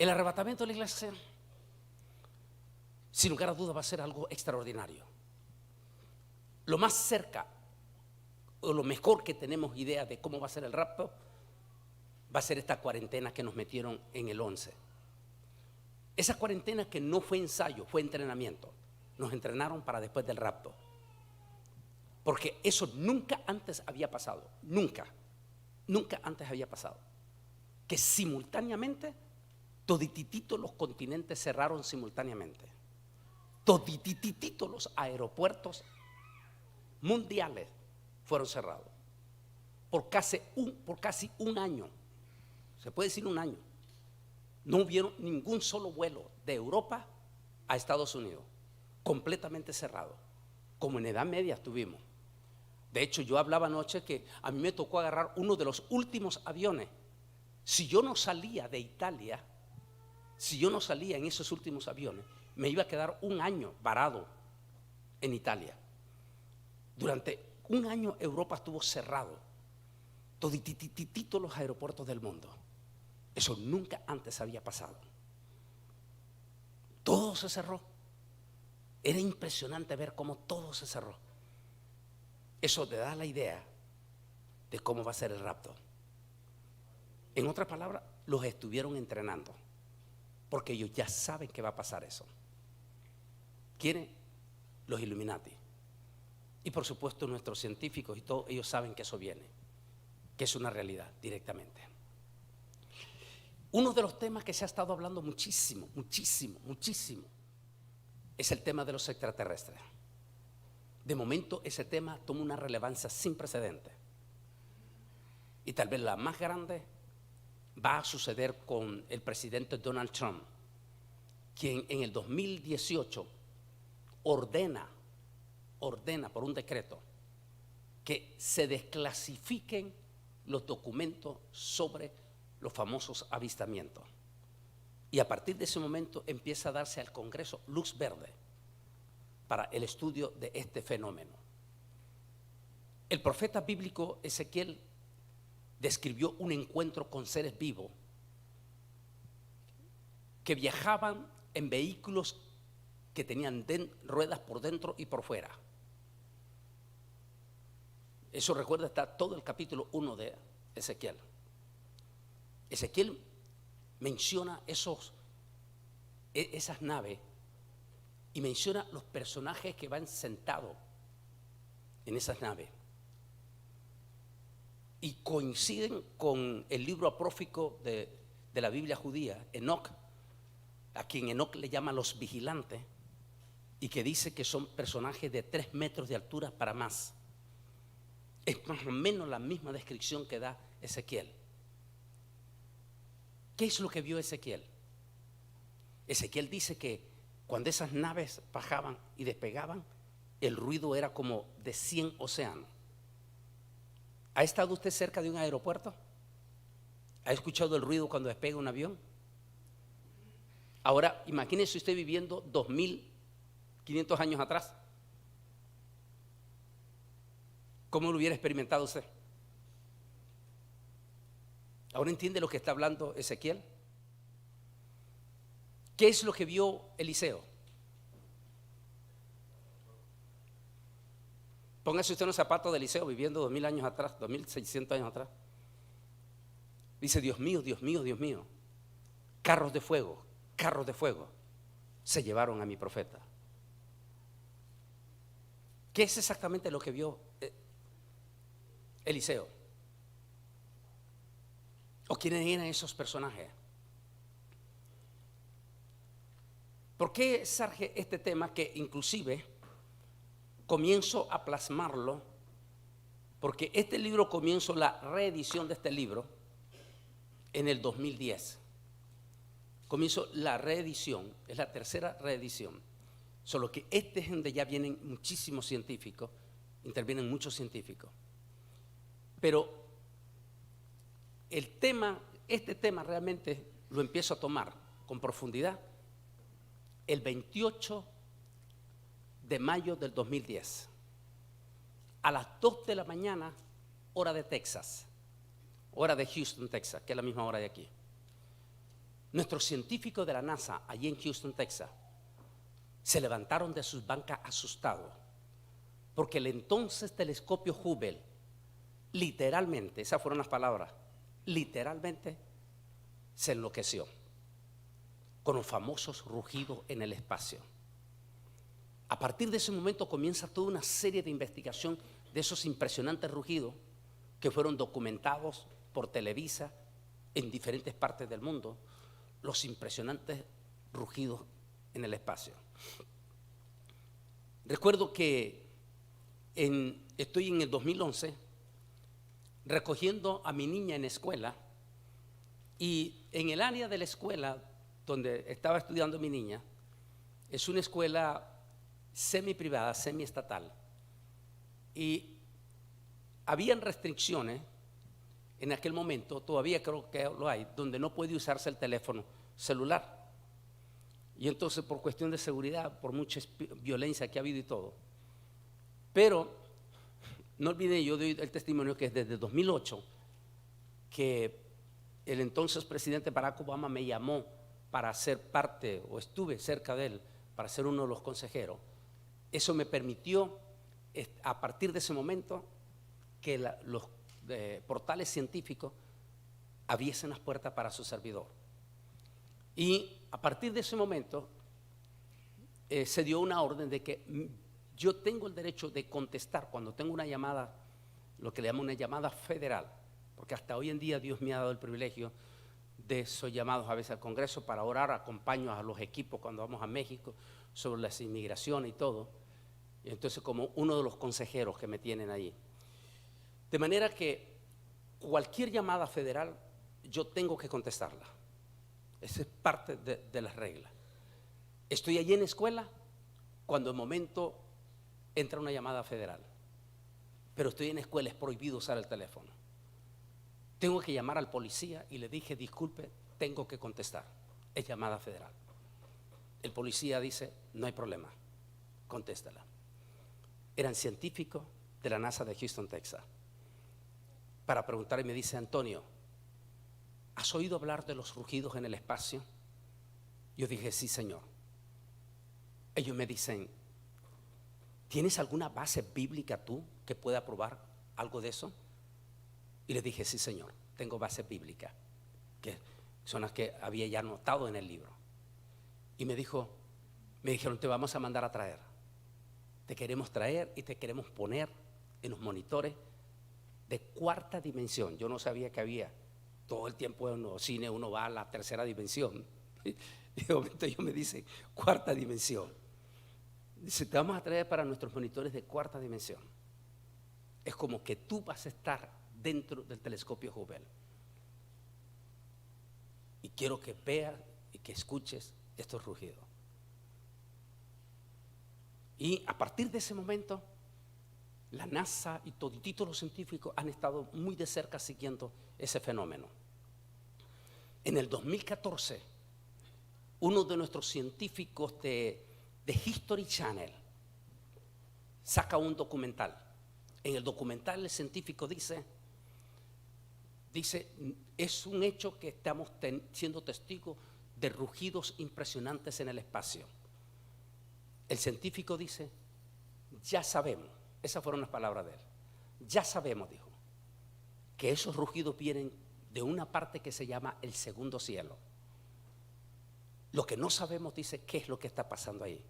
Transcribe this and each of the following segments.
El arrebatamiento de la iglesia, sin lugar a dudas, va a ser algo extraordinario. Lo más cerca o lo mejor que tenemos idea de cómo va a ser el rapto va a ser esta cuarentena que nos metieron en el 11. Esa cuarentena que no fue ensayo, fue entrenamiento. Nos entrenaron para después del rapto, porque eso nunca antes había pasado. Nunca antes había pasado que simultáneamente todititito los continentes cerraron simultáneamente, todititito los aeropuertos mundiales fueron cerrados por casi un año. Se puede decir un año. No hubieron ningún solo vuelo de Europa a Estados Unidos, completamente cerrado, como en Edad Media estuvimos. De hecho, yo hablaba anoche que a mí me tocó agarrar uno de los últimos aviones. Si yo no salía de Italia, si yo no salía en esos últimos aviones, me iba a quedar un año varado en Italia. Durante un año Europa estuvo cerrado, todititito los aeropuertos del mundo. Eso nunca antes había pasado. Todo se cerró. Era impresionante ver cómo todo se cerró. Eso te da la idea de cómo va a ser el rapto. En otras palabras, los estuvieron entrenando, porque ellos ya saben que va a pasar eso. ¿Quiénes? Los Illuminati. Y por supuesto nuestros científicos y todos ellos saben que eso viene, que es una realidad directamente. Uno de los temas que se ha estado hablando muchísimo es el tema de los extraterrestres. De momento ese tema toma una relevancia sin precedentes, y tal vez la más grande va a suceder con el presidente Donald Trump, quien en el 2018 ordena por un decreto que se desclasifiquen los documentos sobre los famosos avistamientos. Y a partir de ese momento empieza a darse al Congreso luz verde para el estudio de este fenómeno. El profeta bíblico Ezequiel describió un encuentro con seres vivos que viajaban en vehículos que tenían ruedas por dentro y por fuera. Eso, recuerda, está todo el capítulo 1 de Ezequiel. Ezequiel menciona esas naves y menciona los personajes que van sentados en esas naves, y coinciden con el libro apócrifo de la Biblia judía, Enoc, a quien Enoc le llama los vigilantes, y que dice que son personajes de 3 metros de altura para más. Es más o menos la misma descripción que da Ezequiel. ¿Qué es lo que vio Ezequiel? Ezequiel dice que cuando esas naves bajaban y despegaban, el ruido era como de 100 océanos. ¿Ha estado usted cerca de un aeropuerto? ¿Ha escuchado el ruido cuando despega un avión? Ahora, imagínese usted viviendo 2500 años atrás. ¿Cómo lo hubiera experimentado usted? ¿Ahora entiende lo que está hablando Ezequiel? ¿Qué es lo que vio Eliseo? Póngase usted en los zapatos de Eliseo viviendo 2000 años atrás, 2600 años atrás. Dice: Dios mío, Dios mío, Dios mío, carros de fuego se llevaron a mi profeta. ¿Qué es exactamente lo que vio Eliseo? ¿O quiénes eran esos personajes? ¿Por qué surge este tema que inclusive comienzo a plasmarlo? Porque este libro, comienzo la reedición de este libro en el 2010. Comienzo la reedición, es la tercera reedición. Solo que este es donde ya vienen muchísimos científicos, intervienen muchos científicos. Pero este tema realmente lo empiezo a tomar con profundidad el 28 de mayo del 2010, a las 2 de la mañana, hora de Texas, hora de Houston, Texas, que es la misma hora de aquí. Nuestros científicos de la NASA, allí en Houston, Texas, se levantaron de sus bancas asustados, porque el entonces telescopio Hubble, literalmente, esas fueron las palabras, literalmente se enloqueció con los famosos rugidos en el espacio. A partir de ese momento comienza toda una serie de investigación de esos impresionantes rugidos que fueron documentados por Televisa en diferentes partes del mundo, los impresionantes rugidos en el espacio. Recuerdo que estoy en el 2011 recogiendo a mi niña en escuela, y en el área de la escuela donde estaba estudiando mi niña, es una escuela semi-privada, semi-estatal, y habían restricciones en aquel momento, todavía creo que lo hay, donde no puede usarse el teléfono celular. Y entonces, por cuestión de seguridad, por mucha violencia que ha habido y todo. Pero no olviden, yo doy el testimonio que desde 2008 que el entonces presidente Barack Obama me llamó para ser parte, o estuve cerca de él, para ser uno de los consejeros. Eso me permitió, a partir de ese momento, que los portales científicos abriesen las puertas para su servidor. Y a partir de ese momento se dio una orden de que yo tengo el derecho de contestar cuando tengo una llamada, lo que le llaman una llamada federal, porque hasta hoy en día Dios me ha dado el privilegio de esos llamados a veces al Congreso para orar, acompaño a los equipos cuando vamos a México sobre las inmigraciones y todo, y entonces como uno de los consejeros que me tienen ahí. De manera que cualquier llamada federal yo tengo que contestarla. Esa es parte de las reglas. Estoy allí en la escuela cuando de momento entra una llamada federal, pero estoy en la escuela, es prohibido usar el teléfono. Tengo que llamar al policía y le dije, disculpe, tengo que contestar, es llamada federal. El policía dice, no hay problema, contéstala. Eran científicos de la NASA de Houston, Texas, para preguntar, y me dice, Antonio, ¿has oído hablar de los rugidos en el espacio? Yo dije, sí, señor. Ellos me dicen, ¿tienes alguna base bíblica tú que pueda probar algo de eso? Y le dije, sí, señor, tengo base bíblica, que son las que había ya anotado en el libro. Y me dijeron, te vamos a mandar a traer. Te queremos traer y te queremos poner en los monitores de cuarta dimensión. Yo no sabía que había. Todo el tiempo en los cines uno va a la tercera dimensión. Y de momento ellos me dicen, cuarta dimensión. Dice, te vamos a traer para nuestros monitores de cuarta dimensión. Es como que tú vas a estar dentro del telescopio Hubble. Y quiero que veas y que escuches estos rugidos. Y a partir de ese momento, la NASA y todititos los científicos han estado muy de cerca siguiendo ese fenómeno. En el 2014, uno de nuestros científicos de History Channel saca un documental. En el documental el científico dice, es un hecho que estamos siendo testigos de rugidos impresionantes en el espacio. El científico dice, ya sabemos, esas fueron las palabras de él, ya sabemos, dijo, que esos rugidos vienen de una parte que se llama el segundo cielo. Lo que no sabemos, dice, qué es lo que está pasando ahí.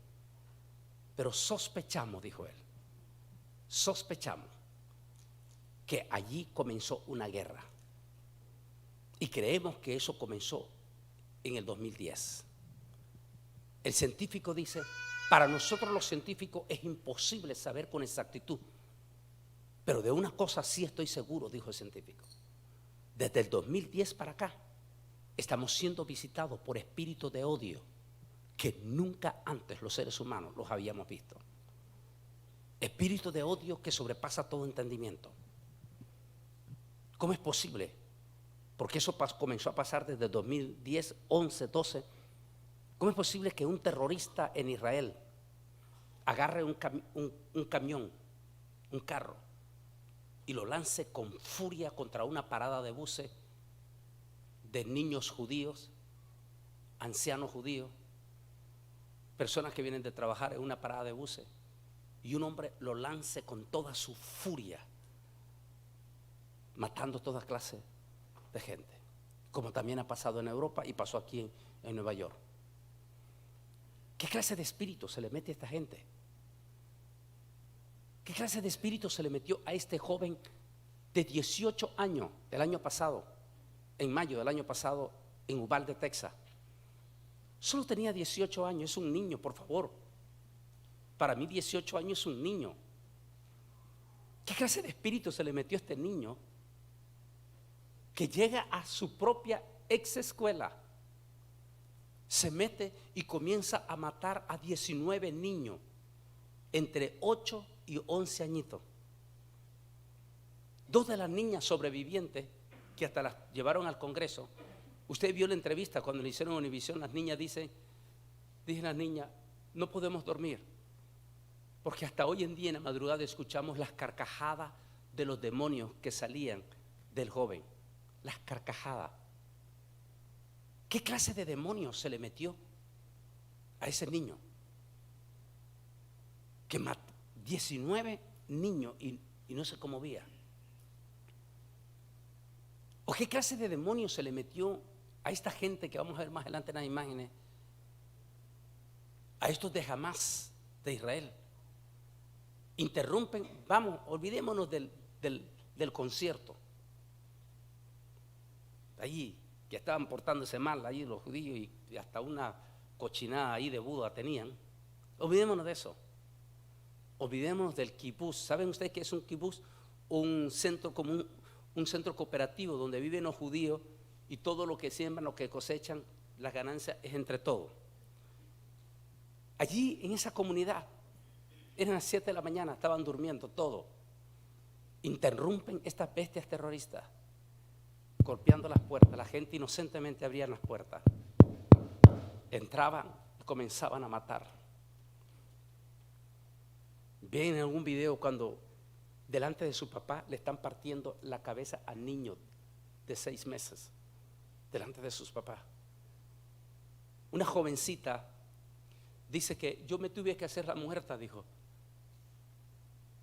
Pero sospechamos, dijo él, sospechamos que allí comenzó una guerra. Y creemos que eso comenzó en el 2010. El científico dice, para nosotros los científicos es imposible saber con exactitud, pero de una cosa sí estoy seguro, dijo el científico. Desde el 2010 para acá estamos siendo visitados por espíritus de odio que nunca antes los seres humanos los habíamos visto. Espíritu de odio que sobrepasa todo entendimiento. ¿Cómo es posible? Porque eso comenzó a pasar desde 2010, 11, 12. ¿Cómo es posible que un terrorista en Israel agarre un camión, un carro, y lo lance con furia contra una parada de buses de niños judíos ancianos judíos, personas que vienen de trabajar en una parada de buses, y un hombre lo lance con toda su furia, matando toda clase de gente, como también ha pasado en Europa y pasó aquí en Nueva York. ¿Qué clase de espíritu se le mete a esta gente? ¿Qué clase de espíritu se le metió a este joven de 18 años el año pasado, en mayo del año pasado, en Uvalde, Texas? Solo tenía 18 años, es un niño, por favor. Para mí 18 años es un niño. ¿Qué clase de espíritu se le metió a este niño que llega a su propia ex escuela, se mete y comienza a matar a 19 niños entre 8 y 11 añitos? Dos de las niñas sobrevivientes que hasta las llevaron al Congreso. Usted vio la entrevista cuando le hicieron Univisión. Las niñas dicen las niñas, no podemos dormir porque hasta hoy en día en la madrugada escuchamos las carcajadas de los demonios que salían del joven. Las carcajadas. ¿Qué clase de demonio se le metió a ese niño que mató 19 niños y no se conmovía? ¿O qué clase de demonio se le metió a esta gente que vamos a ver más adelante en las imágenes, a estos de Hamás de Israel? Interrumpen, vamos, olvidémonos del concierto. Allí, que estaban portándose mal, allí los judíos, y hasta una cochinada ahí de Buda tenían. Olvidémonos de eso. Olvidémonos del kibutz. ¿Saben ustedes qué es un kibutz? Un centro común, un centro cooperativo donde viven los judíos y todo lo que siembran, lo que cosechan, las ganancias es entre todos. Allí en esa comunidad, eran las 7 de la mañana, estaban durmiendo todos. Interrumpen estas bestias terroristas, golpeando las puertas. La gente inocentemente abría las puertas, entraban y comenzaban a matar. Ven en algún video cuando delante de su papá le están partiendo la cabeza al niño de 6 meses, delante de sus papás. Una jovencita dice que yo me tuve que hacer la muerta, dijo.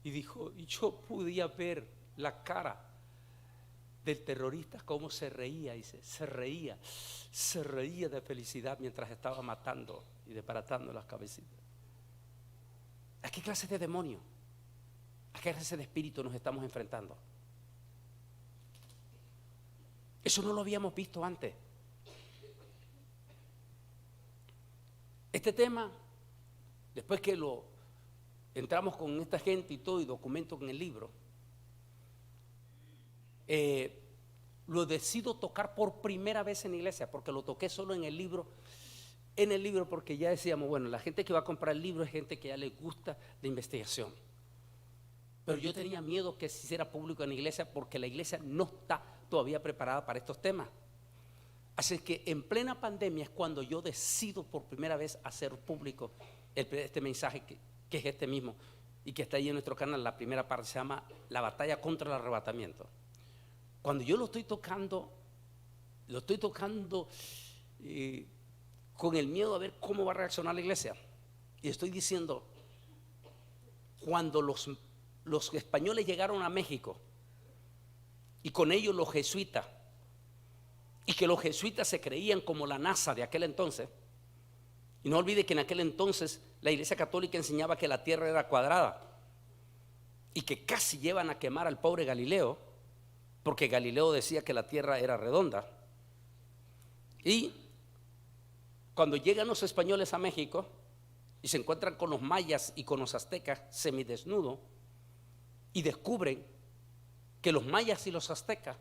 Y dijo, y yo podía ver la cara del terrorista cómo se reía, dice, se reía de felicidad mientras estaba matando y desbaratando las cabecitas. ¿A qué clase de demonio, a qué clase de espíritu nos estamos enfrentando? Eso no lo habíamos visto antes. Este tema, después que lo entramos con esta gente y todo y documento en el libro, lo decido tocar por primera vez en la iglesia, porque lo toqué solo en el libro porque ya decíamos, bueno, la gente que va a comprar el libro es gente que ya le gusta la investigación. Pero yo tenía miedo que se hiciera público en la iglesia porque la iglesia no está todavía preparada para estos temas. Así que en plena pandemia es cuando yo decido por primera vez hacer público este mensaje que es este mismo y que está ahí en nuestro canal. La primera parte se llama La batalla contra el arrebatamiento. Cuando yo lo estoy tocando con el miedo a ver cómo va a reaccionar la iglesia. Y estoy diciendo, cuando los españoles llegaron a México y con ellos los jesuitas, y que los jesuitas se creían como la NASA de aquel entonces, y no olvide que en aquel entonces la iglesia católica enseñaba que la tierra era cuadrada y que casi llevan a quemar al pobre Galileo, porque Galileo decía que la tierra era redonda. Y cuando llegan los españoles a México y se encuentran con los mayas y con los aztecas semidesnudos y descubren que los mayas y los aztecas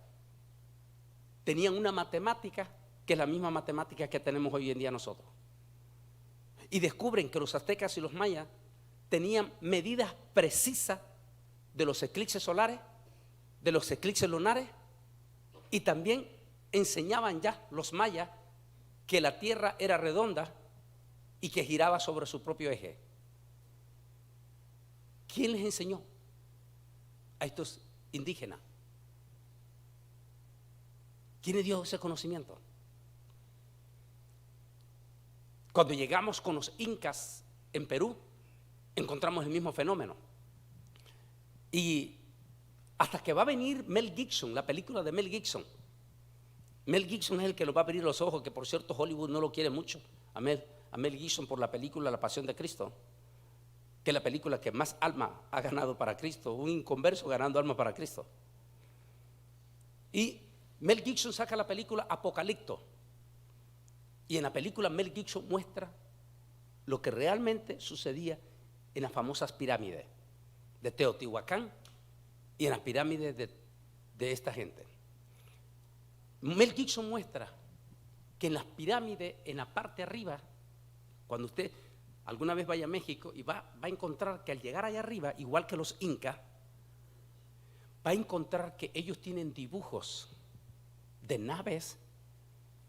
tenían una matemática que es la misma matemática que tenemos hoy en día nosotros, y descubren que los aztecas y los mayas tenían medidas precisas de los eclipses solares, de los eclipses lunares, y también enseñaban ya los mayas que la tierra era redonda y que giraba sobre su propio eje. ¿Quién les enseñó a estos indígenas? ¿Quién les dio ese conocimiento? Cuando llegamos con los incas en Perú, encontramos el mismo fenómeno. Y hasta que va a venir Mel Gibson, la película de Mel Gibson. Mel Gibson es el que nos va a abrir los ojos, que por cierto Hollywood no lo quiere mucho, a Mel Gibson, por la película La Pasión de Cristo, que es la película que más alma ha ganado para Cristo, un inconverso ganando alma para Cristo. Y Mel Gibson saca la película Apocalipto, y en la película Mel Gibson muestra lo que realmente sucedía en las famosas pirámides de Teotihuacán y en las pirámides de esta gente. Mel Gibson muestra que en las pirámides, en la parte arriba, cuando usted alguna vez vaya a México, y va a encontrar que al llegar allá arriba, igual que los incas, va a encontrar que ellos tienen dibujos de naves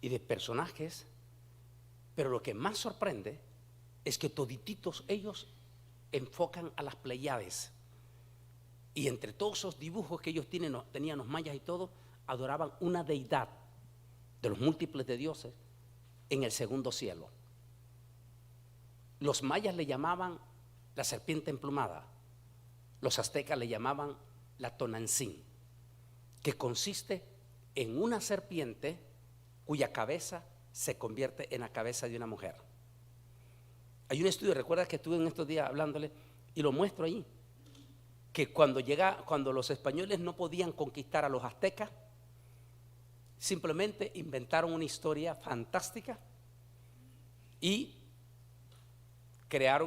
y de personajes, pero lo que más sorprende es que todititos ellos enfocan a las Pleiades, y entre todos esos dibujos que ellos tenían los mayas y todo, adoraban una deidad de los múltiples de dioses en el segundo cielo. Los mayas le llamaban la serpiente emplumada, los aztecas le llamaban la Tonantzin, que consiste en una serpiente cuya cabeza se convierte en la cabeza de una mujer. Hay un estudio, recuerda que estuve en estos días hablándole y lo muestro ahí, que cuando los españoles no podían conquistar a los aztecas, simplemente inventaron una historia fantástica y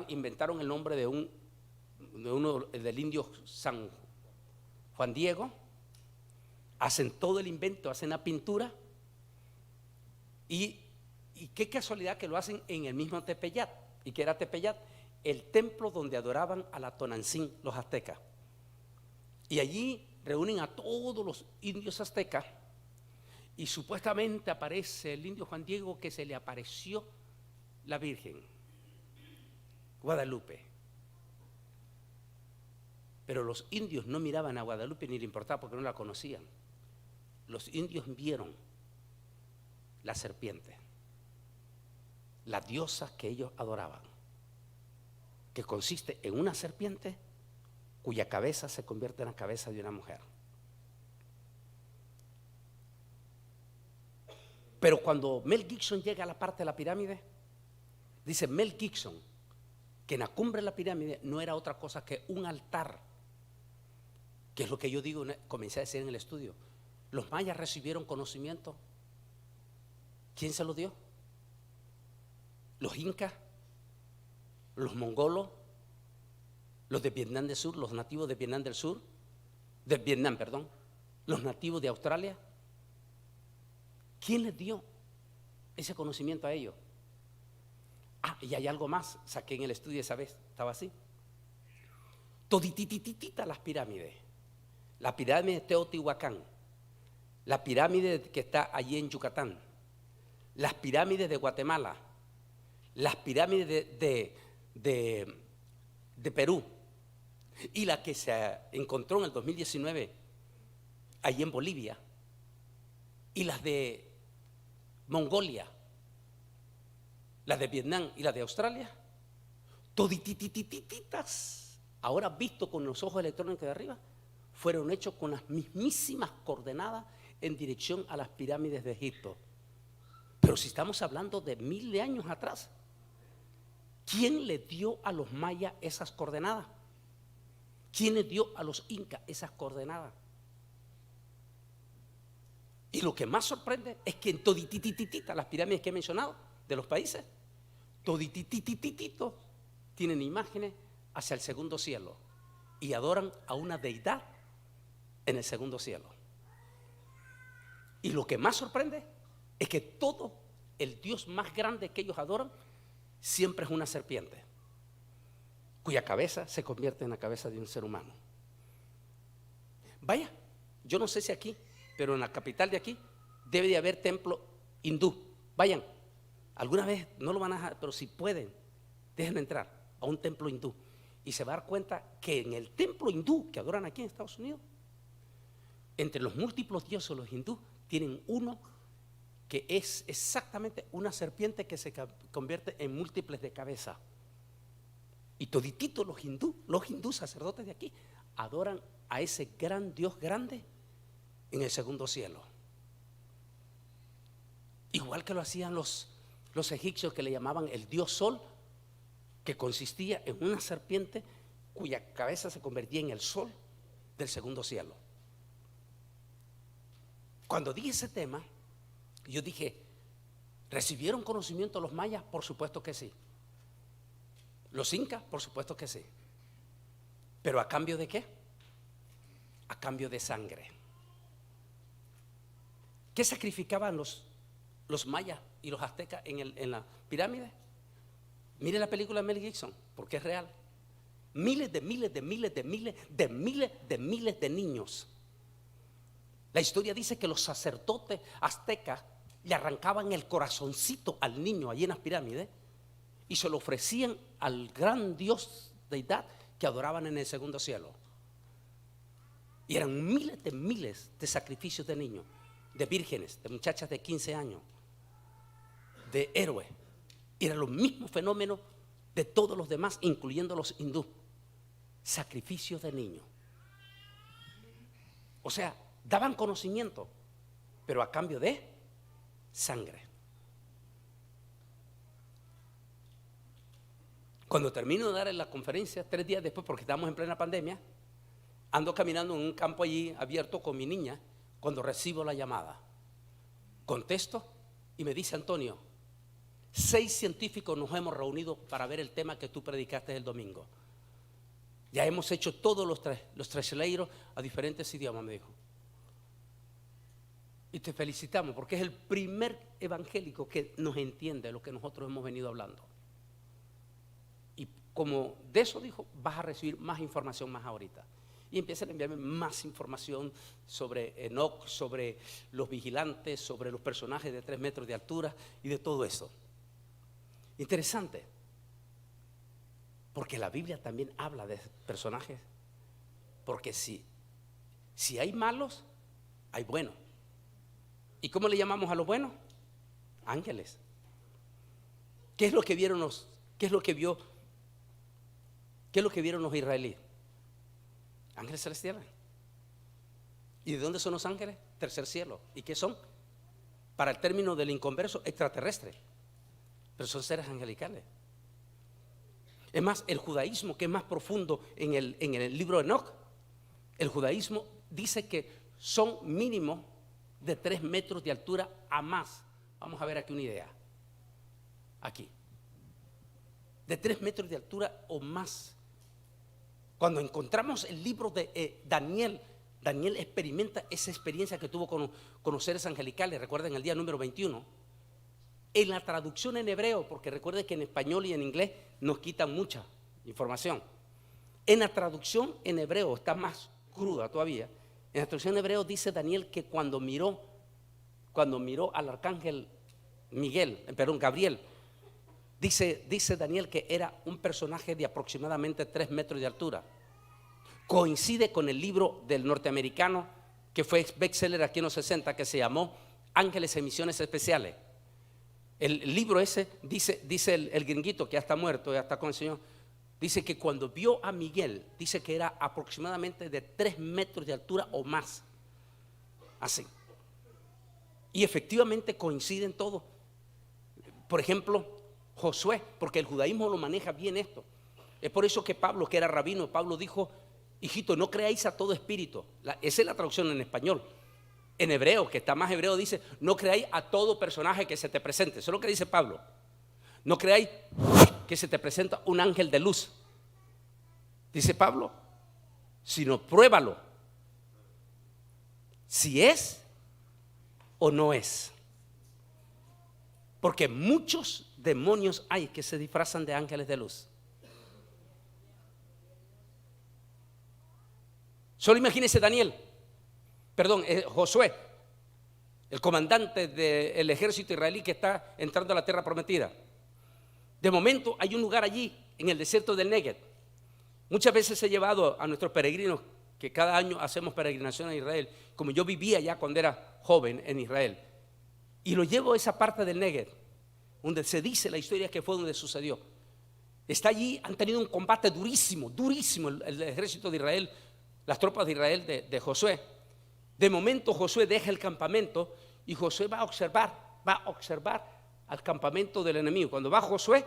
inventaron el nombre del indio San Juan Diego, hacen todo el invento, hacen la pintura y qué casualidad que lo hacen en el mismo Tepeyat. ¿Y qué era Tepeyat? El templo donde adoraban a la Tonantzin, los aztecas. Y allí reúnen a todos los indios aztecas y supuestamente aparece el indio Juan Diego, que se le apareció la Virgen Guadalupe. Pero los indios no miraban a Guadalupe ni le importaba porque no la conocían. Los indios vieron la serpiente, la diosa que ellos adoraban, que consiste en una serpiente cuya cabeza se convierte en la cabeza de una mujer. Pero cuando Mel Gibson llega a la parte de la pirámide, dice Mel Gibson que en la cumbre de la pirámide no era otra cosa que un altar, que es lo que yo digo, comencé a decir en el estudio. Los mayas recibieron conocimiento. ¿Quién se lo dio? Los incas, los mongolos, los de Vietnam del Sur, los nativos de Vietnam del Sur, de Vietnam, perdón, los nativos de Australia. ¿Quién les dio ese conocimiento a ellos? Y hay algo más, saqué en el estudio esa vez, estaba así. Toditititita las pirámides. La pirámide de Teotihuacán, la pirámide que está allí en Yucatán, las pirámides de Guatemala, las pirámides de Perú, y la que se encontró en el 2019 allí en Bolivia, y las de Mongolia, las de Vietnam y las de Australia, todititititas, ahora visto con los ojos electrónicos de arriba, fueron hechos con las mismísimas coordenadas en dirección a las pirámides de Egipto. Pero si estamos hablando de miles de años atrás, ¿quién le dio a los mayas esas coordenadas? ¿Quién le dio a los incas esas coordenadas? Y lo que más sorprende es que en toditititita las pirámides que he mencionado de los países, toditititititos tienen imágenes hacia el segundo cielo y adoran a una deidad en el segundo cielo. Y lo que más sorprende es que todo el Dios más grande que ellos adoran siempre es una serpiente, cuya cabeza se convierte en la cabeza de un ser humano. Vaya, yo no sé si aquí, pero en la capital de aquí debe de haber templo hindú. Vayan, alguna vez no lo van a dejar, pero si pueden, déjenme entrar a un templo hindú y se va a dar cuenta que en el templo hindú que adoran aquí en Estados Unidos, entre los múltiples dioses los hindúes tienen uno que es exactamente una serpiente que se convierte en múltiples de cabeza. Y todititos los hindú sacerdotes de aquí, adoran a ese gran Dios grande en el segundo cielo. Igual que lo hacían los egipcios, que le llamaban el dios sol, que consistía en una serpiente cuya cabeza se convertía en el sol del segundo cielo. Cuando dije ese tema, yo dije, ¿recibieron conocimiento los mayas? Por supuesto que sí. Los incas, por supuesto que sí. ¿Pero a cambio de qué? A cambio de sangre. ¿Qué sacrificaban los mayas y los aztecas en la pirámide? Mire la película de Mel Gibson, porque es real. Miles de niños. La historia dice que los sacerdotes aztecas le arrancaban el corazoncito al niño allí en las pirámides y se lo ofrecían al gran Dios deidad que adoraban en el segundo cielo. Y eran miles de sacrificios de niños, de vírgenes, de muchachas de 15 años, de héroes. Y eran los mismos fenómenos de todos los demás, incluyendo los hindú. Sacrificios de niños. O sea, daban conocimiento, pero a cambio de sangre. Cuando termino de dar la conferencia, 3 días después, porque estábamos en plena pandemia, ando caminando en un campo allí abierto con mi niña, cuando recibo la llamada. Contesto y me dice: Antonio, 6 científicos nos hemos reunido para ver el tema que tú predicaste el domingo. Ya hemos hecho todos los translator a diferentes idiomas, me dijo. Y te felicitamos porque es el primer evangélico que nos entiende lo que nosotros hemos venido hablando. Y como de eso dijo, vas a recibir más información más ahorita. Y empiezan a enviarme más información sobre Enoch, sobre los vigilantes, sobre los personajes de 3 metros de altura y de todo eso. Interesante, porque la Biblia también habla de personajes. Porque si hay malos, hay buenos. ¿Y cómo le llamamos a los buenos? Ángeles. ¿Qué es lo que vieron los israelíes? Ángeles celestiales. ¿Y de dónde son los ángeles? Tercer cielo. ¿Y qué son? Para el término del inconverso, extraterrestre. Pero son seres angelicales. Es más, el judaísmo, que es más profundo en el libro de Enoch, el judaísmo dice que son mínimo de 3 metros de altura a más. Vamos a ver aquí una idea. Aquí. De 3 metros de altura o más. Cuando encontramos el libro de Daniel experimenta esa experiencia que tuvo con los seres angelicales. Recuerden el día número 21. En la traducción en hebreo, porque recuerden que en español y en inglés nos quitan mucha información. En la traducción en hebreo está más cruda todavía. En la traducción en hebreo dice Daniel que cuando miró al arcángel Gabriel, dice Daniel que era un personaje de aproximadamente 3 metros de altura. Coincide con el libro del norteamericano que fue bestseller aquí en los 60, que se llamó Ángeles en Misiones Especiales. El libro ese dice el gringuito, que ya está muerto, ya está con el Señor, dice que cuando vio a Miguel, dice que era aproximadamente de 3 metros de altura o más. Así. Y efectivamente coinciden todos. Por ejemplo, Josué, porque el judaísmo lo maneja bien esto. Es por eso que Pablo, que era rabino, Pablo dijo: hijito, no creáis a todo espíritu. Esa es la traducción en español. En hebreo, que está más hebreo, dice: no creáis a todo personaje que se te presente. Eso es lo que dice Pablo. No creáis que se te presenta un ángel de luz, dice Pablo, sino pruébalo si es o no es. Porque muchos demonios hay que se disfrazan de ángeles de luz. Solo imagínese Josué, el comandante del ejército israelí que está entrando a la tierra prometida. De momento hay un lugar allí en el desierto del Negev. Muchas veces he llevado a nuestros peregrinos, que cada año hacemos peregrinación a Israel, como yo vivía ya cuando era joven en Israel. y lo llevo a esa parte del Negev, donde se dice la historia que fue donde sucedió. Está allí, han tenido un combate durísimo, durísimo el ejército de Israel, las tropas de Israel de Josué. De momento Josué deja el campamento y Josué va a observar al campamento del enemigo. Cuando va Josué,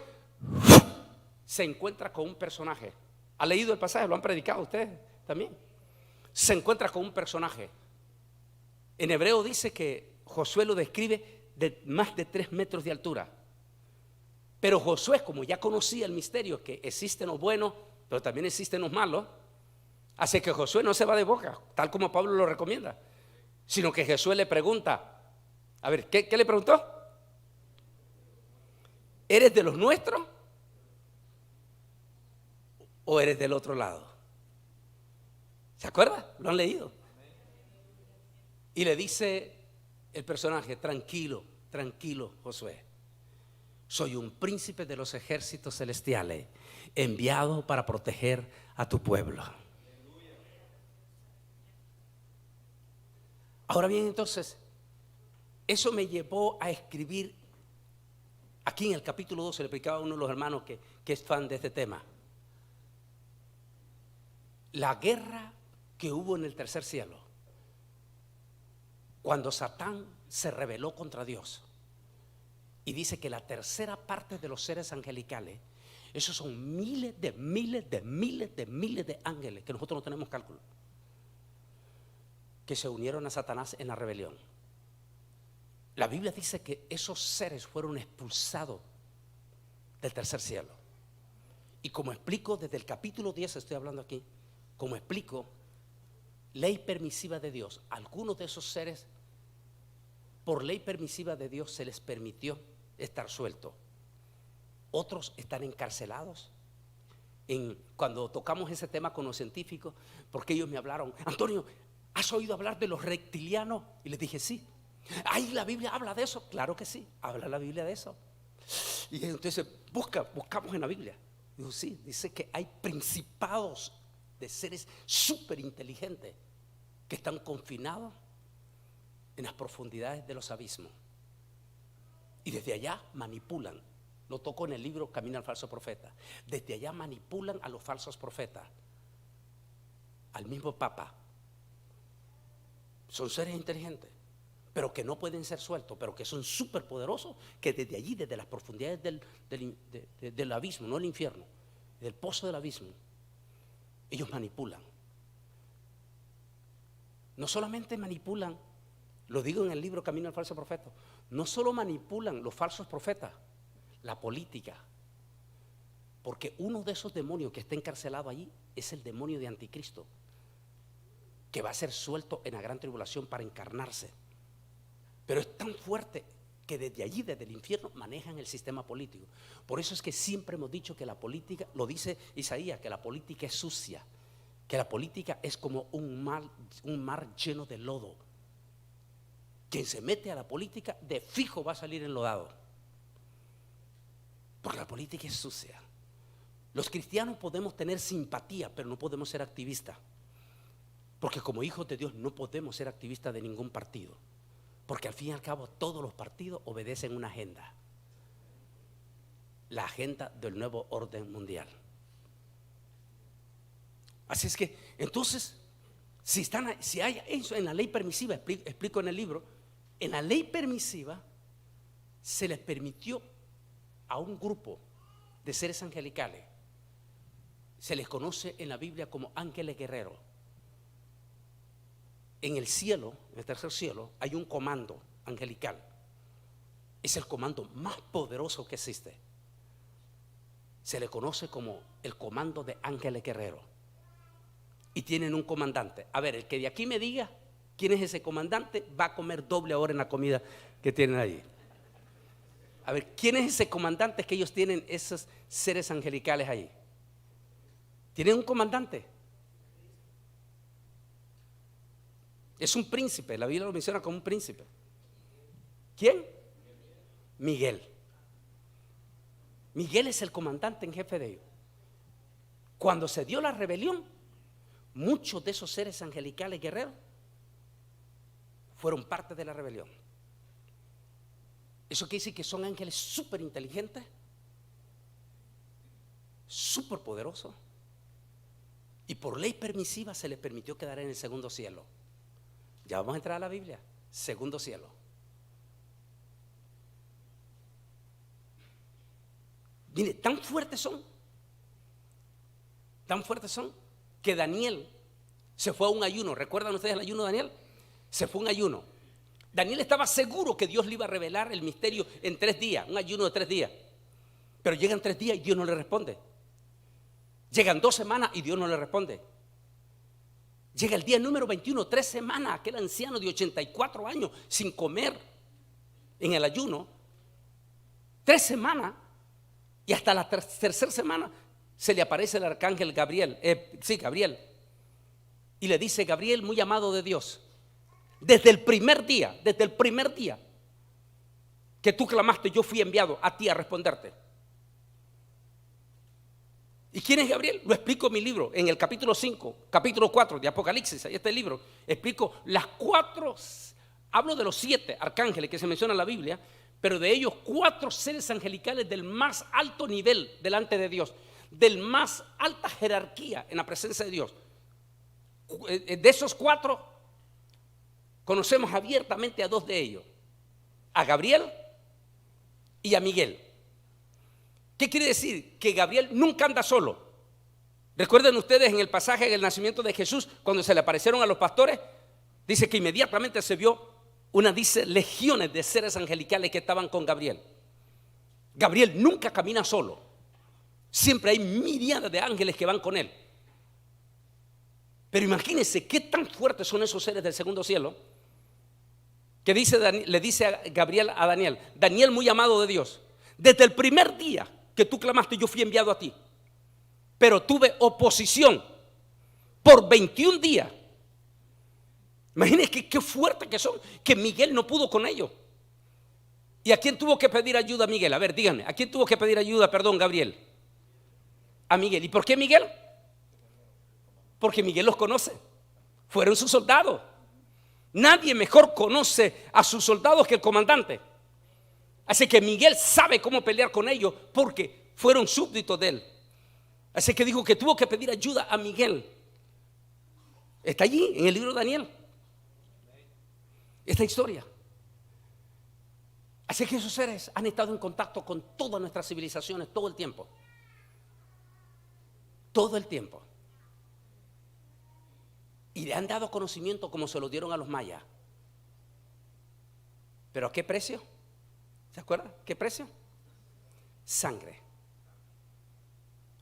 se encuentra con un personaje. ¿Ha leído el pasaje? ¿Lo han predicado ustedes también? Se encuentra con un personaje. En hebreo dice que Josué lo describe de más de 3 metros de altura. Pero Josué, como ya conocía el misterio que existen los buenos, pero también existen los malos, así que Josué no se va de boca, tal como Pablo lo recomienda, sino que Josué le pregunta, a ver, ¿qué le preguntó? ¿Eres de los nuestros o eres del otro lado? ¿Se acuerda? ¿Lo han leído? Y le dice el personaje, tranquilo, tranquilo, Josué. Soy un príncipe de los ejércitos celestiales, enviado para proteger a tu pueblo. Ahora bien, entonces, eso me llevó a escribir, aquí en el capítulo 2, se le explicaba a uno de los hermanos que es fan de este tema, la guerra que hubo en el tercer cielo, cuando Satán se rebeló contra Dios. Y dice que la tercera parte de los seres angelicales, esos son miles de ángeles, que nosotros no tenemos cálculo, que se unieron a Satanás en la rebelión. La Biblia dice que esos seres fueron expulsados del tercer cielo. Y como explico desde el capítulo 10, estoy hablando aquí, como explico, ley permisiva de Dios, algunos de esos seres, por ley permisiva de Dios, se les permitió estar sueltos. Otros están encarcelados. Cuando tocamos ese tema con los científicos, porque ellos me hablaron, Antonio, ¿has oído hablar de los reptilianos? Y les dije, sí. ¿Ahí la Biblia habla de eso? Claro que sí, habla la Biblia de eso. Y entonces buscamos en la Biblia. Digo, sí, dice que hay principados de seres súper inteligentes que están confinados en las profundidades de los abismos. Y desde allá manipulan. Lo toco en el libro Camino al falso profeta. Desde allá manipulan a los falsos profetas, al mismo Papa. Son seres inteligentes, pero que no pueden ser sueltos, pero que son súper poderosos, que desde allí, desde las profundidades del abismo, no el infierno, del pozo del abismo, ellos manipulan. No solamente manipulan, lo digo en el libro Camino al falso profeta, no solo manipulan los falsos profetas, la política, porque uno de esos demonios que está encarcelado allí es el demonio de Anticristo, que va a ser suelto en la gran tribulación para encarnarse. Pero es tan fuerte que desde allí, desde el infierno, manejan el sistema político. Por eso es que siempre hemos dicho que la política, lo dice Isaías, que la política es sucia, que la política es como un mar lleno de lodo. Quien se mete a la política de fijo va a salir enlodado, porque la política es sucia. Los cristianos podemos tener simpatía, pero no podemos ser activistas, porque como hijos de Dios no podemos ser activistas de ningún partido, porque al fin y al cabo todos los partidos obedecen una agenda, la agenda del nuevo orden mundial. Así es que entonces, si hay eso en la ley permisiva, explico en el libro, en la ley permisiva se les permitió a un grupo de seres angelicales, se les conoce en la Biblia como ángeles guerreros. En el cielo, en el tercer cielo, hay un comando angelical. Es el comando más poderoso que existe. Se le conoce como el comando de ángeles guerreros. Y tienen un comandante. A ver, el que de aquí me diga quién es ese comandante va a comer doble ahora en la comida que tienen allí. A ver, ¿quién es ese comandante que ellos tienen, esos seres angelicales ahí? ¿Tienen un comandante? Es un príncipe, la Biblia lo menciona como un príncipe. ¿Quién? Miguel. Miguel es el comandante en jefe de ellos. Cuando se dio la rebelión, muchos de esos seres angelicales guerreros fueron parte de la rebelión. Eso quiere decir que son ángeles súper inteligentes, súper poderosos, y por ley permisiva se les permitió quedar en el segundo cielo. Ya vamos a entrar a la Biblia. Segundo cielo. Mire, tan fuertes son que Daniel se fue a un ayuno. ¿Recuerdan ustedes el ayuno de Daniel? Se fue a un ayuno. Daniel estaba seguro que Dios le iba a revelar el misterio en 3 días, un ayuno de 3 días. Pero llegan 3 días y Dios no le responde. Llegan 2 semanas y Dios no le responde. Llega el día número 21, 3 semanas, aquel anciano de 84 años sin comer en el ayuno. 3 semanas, y hasta la tercera semana se le aparece el arcángel Gabriel, Gabriel, y le dice: Gabriel, muy amado de Dios, desde el primer día que tú clamaste, yo fui enviado a ti a responderte. ¿Y quién es Gabriel? Lo explico en mi libro, en el capítulo 4 de Apocalipsis. Ahí está el libro. Explico las 4, hablo de los 7 arcángeles que se mencionan en la Biblia, pero de ellos 4 seres angelicales del más alto nivel delante de Dios, del más alta jerarquía en la presencia de Dios. De esos 4 conocemos abiertamente a 2 de ellos, a Gabriel y a Miguel. ¿Qué quiere decir? Que Gabriel nunca anda solo. Recuerden ustedes en el pasaje del nacimiento de Jesús, cuando se le aparecieron a los pastores, dice que inmediatamente se vio legiones de seres angelicales que estaban con Gabriel. Gabriel nunca camina solo. Siempre hay miríadas de ángeles que van con él. Pero imagínense qué tan fuertes son esos seres del segundo cielo, que le dice a Gabriel a Daniel: Daniel, muy amado de Dios, desde el primer día que tú clamaste, yo fui enviado a ti, pero tuve oposición por 21 días. Imagínense qué fuertes que son, que Miguel no pudo con ellos. ¿Y a quién tuvo que pedir ayuda Miguel? A ver, díganme, ¿a quién tuvo que pedir ayuda, Gabriel? A Miguel. ¿Y por qué Miguel? Porque Miguel los conoce. Fueron sus soldados. Nadie mejor conoce a sus soldados que el comandante. Así que Miguel sabe cómo pelear con ellos porque fueron súbditos de él. Así que dijo que tuvo que pedir ayuda a Miguel. Está allí en el libro de Daniel, esta historia. Así que esos seres han estado en contacto con todas nuestras civilizaciones todo el tiempo. Todo el tiempo. Y le han dado conocimiento como se lo dieron a los mayas. ¿Pero a qué precio? ¿Se acuerdan? ¿Qué precio? Sangre.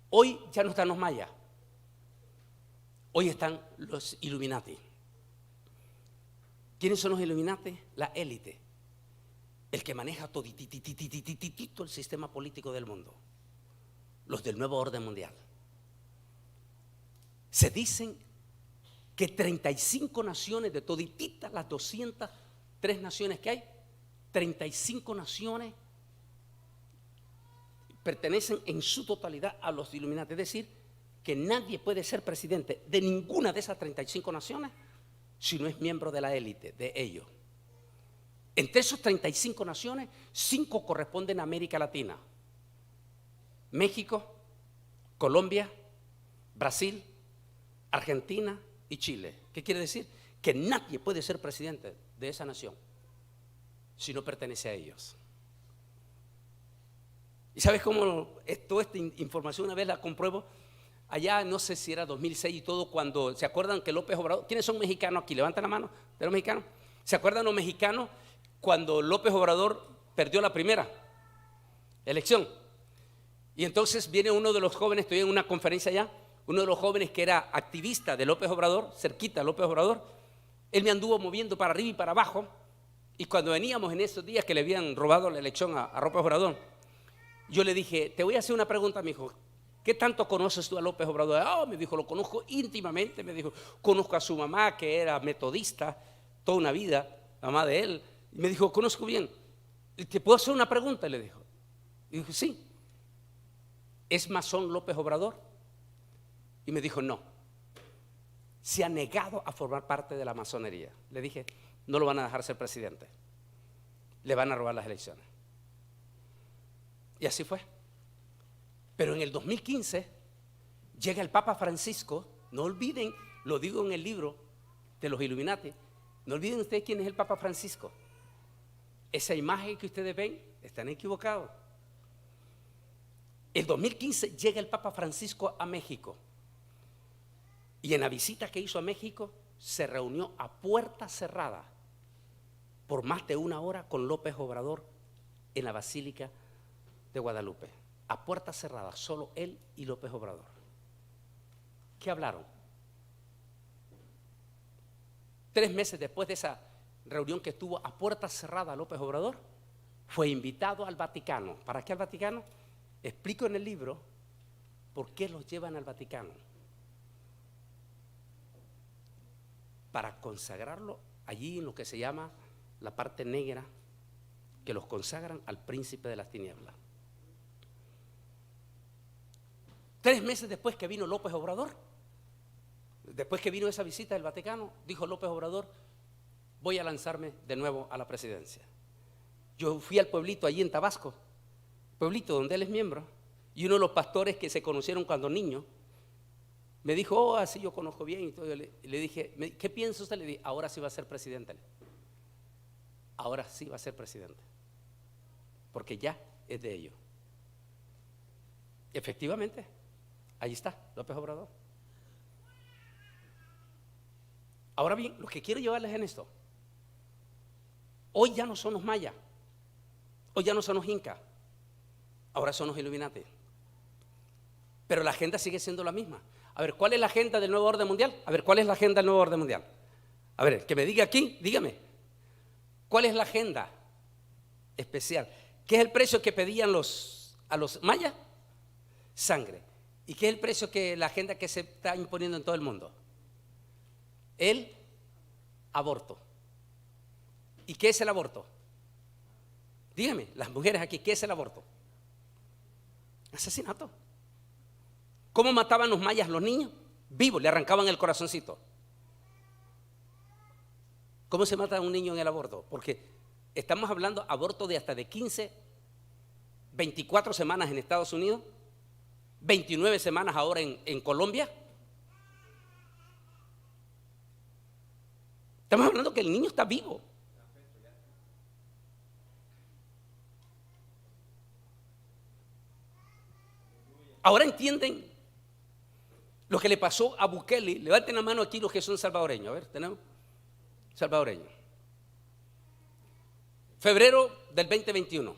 Hoy ya no están los mayas. Hoy están los Illuminati. ¿Quiénes son los Illuminati? La élite. El que maneja todo el sistema político del mundo. Los del nuevo orden mundial. Se dicen que 35 naciones de todititas las 203 naciones que hay, 35 naciones pertenecen en su totalidad a los Illuminati. Es decir, que nadie puede ser presidente de ninguna de esas 35 naciones si no es miembro de la élite, de ellos. Entre esas 35 naciones, 5 corresponden a América Latina: México, Colombia, Brasil, Argentina y Chile. ¿Qué quiere decir? Que nadie puede ser presidente de esa nación si no pertenece a ellos. ¿Y sabes cómo toda esta información una vez la compruebo? Allá no sé si era 2006 y todo, cuando se acuerdan que López Obrador, ¿quiénes son mexicanos aquí? Levanten la mano de los mexicanos. ¿Se acuerdan los mexicanos cuando López Obrador perdió la primera elección? Y entonces viene uno de los jóvenes, estoy en una conferencia allá, uno de los jóvenes que era activista de López Obrador, cerquita de López Obrador, él me anduvo moviendo para arriba y para abajo. Y cuando veníamos en esos días que le habían robado la elección a López Obrador, yo le dije: te voy a hacer una pregunta, mi hijo. ¿Qué tanto conoces tú a López Obrador? Me dijo, lo conozco íntimamente. Me dijo, conozco a su mamá, que era metodista toda una vida, la mamá de él. Y me dijo, conozco bien. ¿Te puedo hacer una pregunta? Le dijo. Y dijo, sí. ¿Es masón López Obrador? Y me dijo, no. Se ha negado a formar parte de la masonería. Le dije, no lo van a dejar ser presidente. Le van a robar las elecciones. Y así fue. Pero en el 2015 llega el Papa Francisco. No olviden, lo digo en el libro de los Illuminati, no olviden ustedes quién es el Papa Francisco. Esa imagen que ustedes ven, están equivocados. El 2015 llega el Papa Francisco a México. Y en la visita que hizo a México, se reunió a puerta cerrada por más de 1 hora con López Obrador en la Basílica de Guadalupe. A puerta cerrada, solo él y López Obrador. ¿Qué hablaron? 3 meses después de esa reunión que tuvo a puerta cerrada López Obrador, fue invitado al Vaticano. ¿Para qué al Vaticano? Explico en el libro por qué los llevan al Vaticano. Para consagrarlo allí en lo que se llama la parte negra, que los consagran al príncipe de las tinieblas. 3 meses después que vino López Obrador, después que vino esa visita del Vaticano, dijo López Obrador: voy a lanzarme de nuevo a la presidencia. Yo fui al pueblito allí en Tabasco, pueblito donde él es miembro, y uno de los pastores que se conocieron cuando niños me dijo: oh, así yo conozco bien. Y todo. Yo le dije: ¿qué piensa usted? Le dije: ahora sí va a ser presidente. Ahora sí va a ser presidente, porque ya es de ellos. Efectivamente, ahí está López Obrador. Ahora bien, lo que quiero llevarles en esto: hoy ya no son los mayas, hoy ya no son los incas, ahora son los Illuminati. Pero la agenda sigue siendo la misma. A ver, ¿cuál es la agenda del nuevo orden mundial? A ver, ¿cuál es la agenda del nuevo orden mundial? A ver, que me diga aquí, dígame. ¿Cuál es la agenda especial? ¿Qué es el precio que pedían a los mayas? Sangre. ¿Y qué es el precio que la agenda que se está imponiendo en todo el mundo? El aborto. ¿Y qué es el aborto? Dígame, las mujeres aquí, ¿qué es el aborto? Asesinato. ¿Cómo mataban los mayas los niños? Vivos, le arrancaban el corazoncito. ¿Cómo se mata a un niño en el aborto? Porque estamos hablando aborto de hasta de 15, 24 semanas en Estados Unidos, 29 semanas ahora en Colombia. Estamos hablando que el niño está vivo. Ahora entienden lo que le pasó a Bukele. Levanten la mano aquí los que son salvadoreños. A ver, tenemos salvadoreños. Febrero del 2021.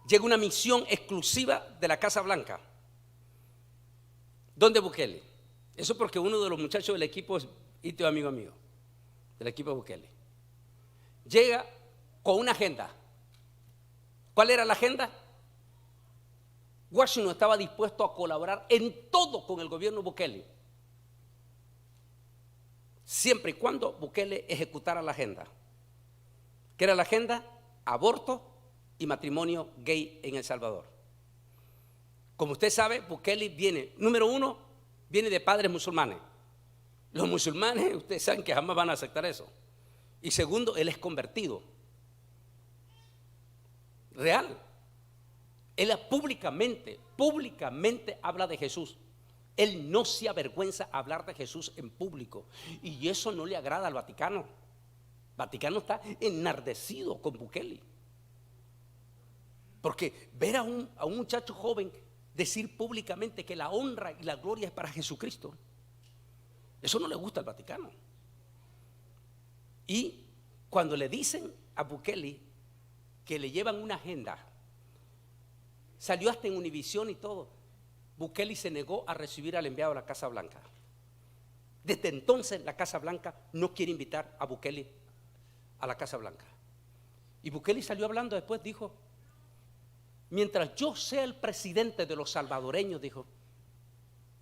Llega una misión exclusiva de la Casa Blanca. ¿Dónde Bukele? Eso porque uno de los muchachos del equipo es íntimo amigo mío, del equipo de Bukele. Llega con una agenda. ¿Cuál era la agenda? Washington estaba dispuesto a colaborar en todo con el gobierno Bukele, siempre y cuando Bukele ejecutara la agenda. ¿Qué era la agenda? Aborto y matrimonio gay en El Salvador. Como usted sabe, Bukele viene, número 1, viene de padres musulmanes. Los musulmanes, ustedes saben que jamás van a aceptar eso. Y segundo, él es convertido. Real. Él públicamente habla de Jesús. Él no se avergüenza hablar de Jesús en público. Y eso no le agrada al Vaticano. El Vaticano está enardecido con Bukele. Porque ver a un muchacho joven decir públicamente que la honra y la gloria es para Jesucristo, eso no le gusta al Vaticano. Y cuando le dicen a Bukele que le llevan una agenda, salió hasta en Univisión y todo, Bukele se negó a recibir al enviado a la Casa Blanca. Desde entonces la Casa Blanca no quiere invitar a Bukele a la Casa Blanca. Y Bukele salió hablando después, dijo: mientras yo sea el presidente de los salvadoreños, dijo,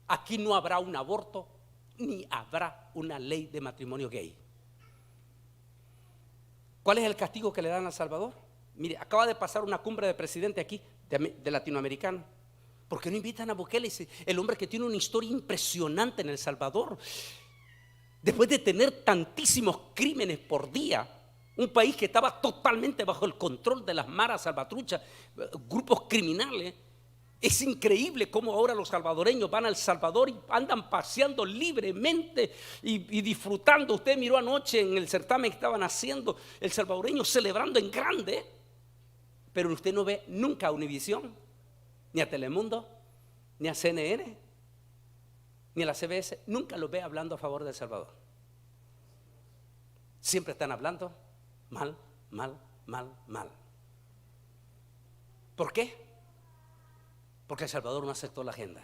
aquí no habrá un aborto ni habrá una ley de matrimonio gay. ¿Cuál es el castigo que le dan a El Salvador? Mire, acaba de pasar una cumbre de presidente aquí de latinoamericanos. ¿Por qué no invitan a Bukele, el hombre que tiene una historia impresionante en El Salvador? Después de tener tantísimos crímenes por día, Un país que estaba totalmente bajo el control de las maras salvatruchas, grupos criminales. Es increíble cómo ahora los salvadoreños van a El Salvador y andan paseando libremente y disfrutando. Usted miró anoche en el certamen que estaban haciendo, el salvadoreño celebrando en grande. Pero usted no ve nunca a Univisión, ni a Telemundo, ni a CNN, ni a la CBS. Nunca los ve hablando a favor de El Salvador. Siempre están hablando mal, mal, mal, mal. ¿Por qué? Porque El Salvador no aceptó la agenda.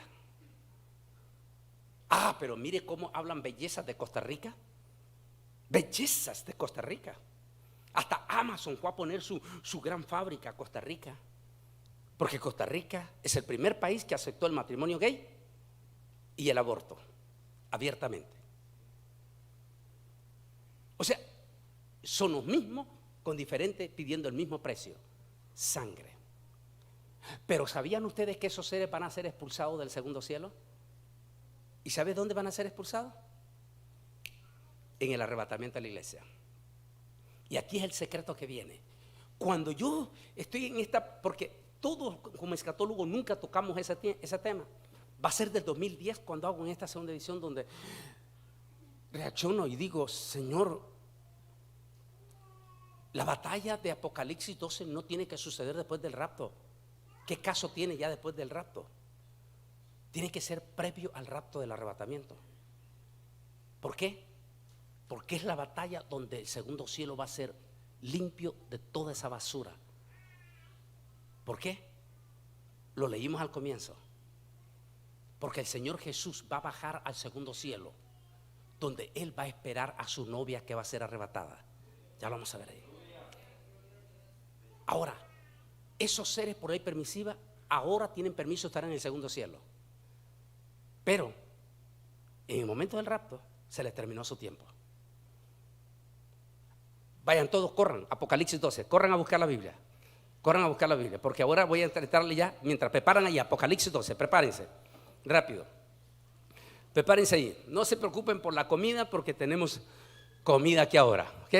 Pero mire cómo hablan bellezas de Costa Rica. Bellezas de Costa Rica. Hasta Amazon fue a poner su gran fábrica a Costa Rica. Porque Costa Rica es el primer país que aceptó el matrimonio gay y el aborto abiertamente. O sea, son los mismos con diferentes pidiendo el mismo precio: sangre. Pero ¿sabían ustedes que esos seres van a ser expulsados del segundo cielo? ¿Y sabe dónde van a ser expulsados? En el arrebatamiento de la iglesia. Y aquí es el secreto que viene. Cuando yo estoy en esta, porque todos como escatólogos nunca tocamos ese tema. Va a ser del 2010 cuando hago en esta segunda edición, donde reacciono y digo: Señor, la batalla de Apocalipsis 12 no tiene que suceder después del rapto. ¿Qué caso tiene ya después del rapto? Tiene que ser previo al rapto del arrebatamiento. ¿Por qué? Porque es la batalla donde el segundo cielo va a ser limpio de toda esa basura. ¿Por qué? Lo leímos al comienzo. Porque el Señor Jesús va a bajar al segundo cielo, donde Él va a esperar a su novia que va a ser arrebatada. Ya lo vamos a ver ahí. Ahora, esos seres por ahí permisivas ahora tienen permiso de estar en el segundo cielo. Pero en el momento del rapto se les terminó su tiempo. Vayan todos, corran, Apocalipsis 12, corran a buscar la Biblia. Corran a buscar la Biblia, porque ahora voy a entrarle ya, mientras preparan ahí, Apocalipsis 12, prepárense, rápido. Prepárense ahí, no se preocupen por la comida, porque tenemos comida aquí ahora, ¿ok?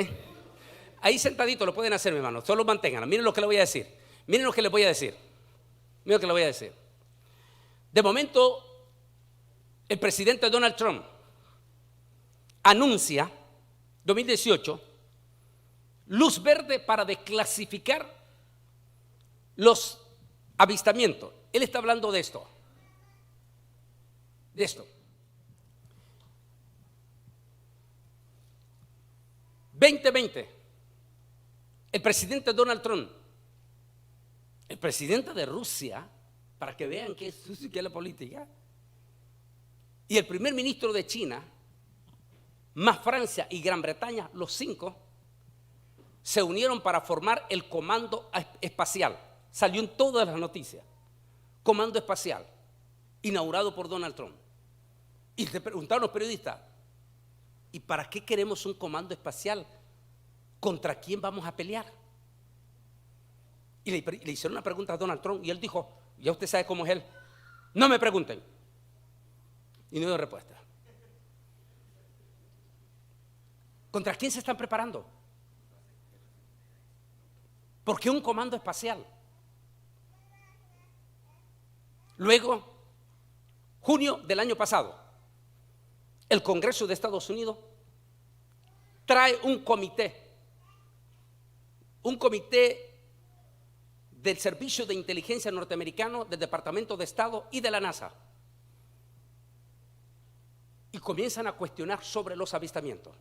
Ahí sentadito lo pueden hacer, mi hermano, solo manténganlo. Miren lo que le voy a decir. Miren lo que les voy a decir. Miren lo que les voy a decir. De momento, el presidente Donald Trump anuncia 2018 luz verde para desclasificar los avistamientos. Él está hablando de esto. De esto. 2020, el presidente Donald Trump, el presidente de Rusia, para que vean qué es la política, y el primer ministro de China, más Francia y Gran Bretaña, los 5, se unieron para formar el Comando Espacial. Salió en todas las noticias. Comando Espacial, inaugurado por Donald Trump. Y le preguntaron los periodistas: ¿y para qué queremos un comando espacial? ¿Contra quién vamos a pelear? Y le hicieron una pregunta a Donald Trump y él dijo: ya usted sabe cómo es él, no me pregunten. Y no dio respuesta. ¿Contra quién se están preparando? ¿Por qué un comando espacial? Luego, junio del año pasado, el Congreso de Estados Unidos trae un comité del Servicio de Inteligencia norteamericano, del Departamento de Estado y de la NASA, y comienzan a cuestionar sobre los avistamientos.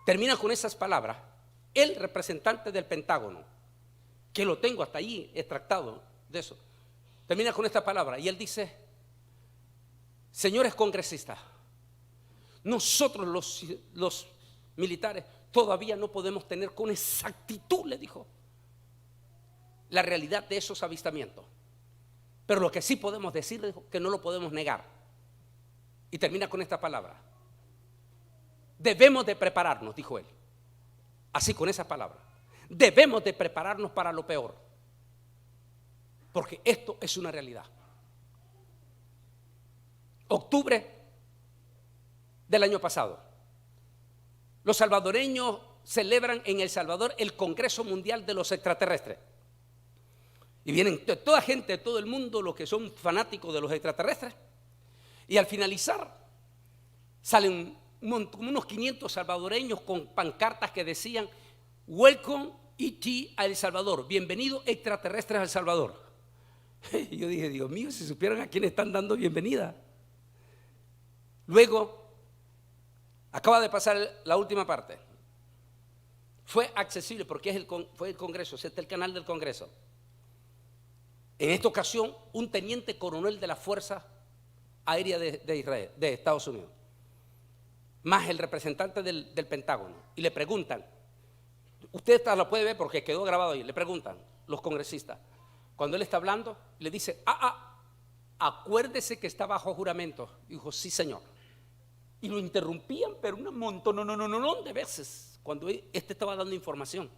Termina con esas palabras el representante del Pentágono, que lo tengo hasta ahí extractado de eso. Termina con esta palabra y él dice: señores congresistas, nosotros los militares todavía no podemos tener con exactitud, le dijo, la realidad de esos avistamientos, pero lo que sí podemos decir es que no lo podemos negar. Y termina con esta palabra: debemos de prepararnos, dijo él, así con esa palabra, debemos de prepararnos para lo peor, porque esto es una realidad. Octubre del año pasado, Los salvadoreños celebran en El Salvador el Congreso Mundial de los Extraterrestres. Y vienen toda gente de todo el mundo, los que son fanáticos de los extraterrestres. Y al finalizar, salen como unos 500 salvadoreños con pancartas que decían: Welcome E.T. a El Salvador, bienvenido extraterrestres a El Salvador. Y yo dije, Dios mío, si supieran a quién están dando bienvenida. Luego, acaba de pasar la última parte. Fue accesible porque fue el Congreso, este es el canal del Congreso. En esta ocasión, un teniente coronel de la Fuerza Aérea de Israel, de Estados Unidos, más el representante del Pentágono, y le preguntan, usted lo puede ver porque quedó grabado ahí, le preguntan los congresistas, cuando él está hablando, le dice, acuérdese que está bajo juramento. Dijo, sí, señor. Y lo interrumpían, pero un montón de veces, cuando este estaba dando información.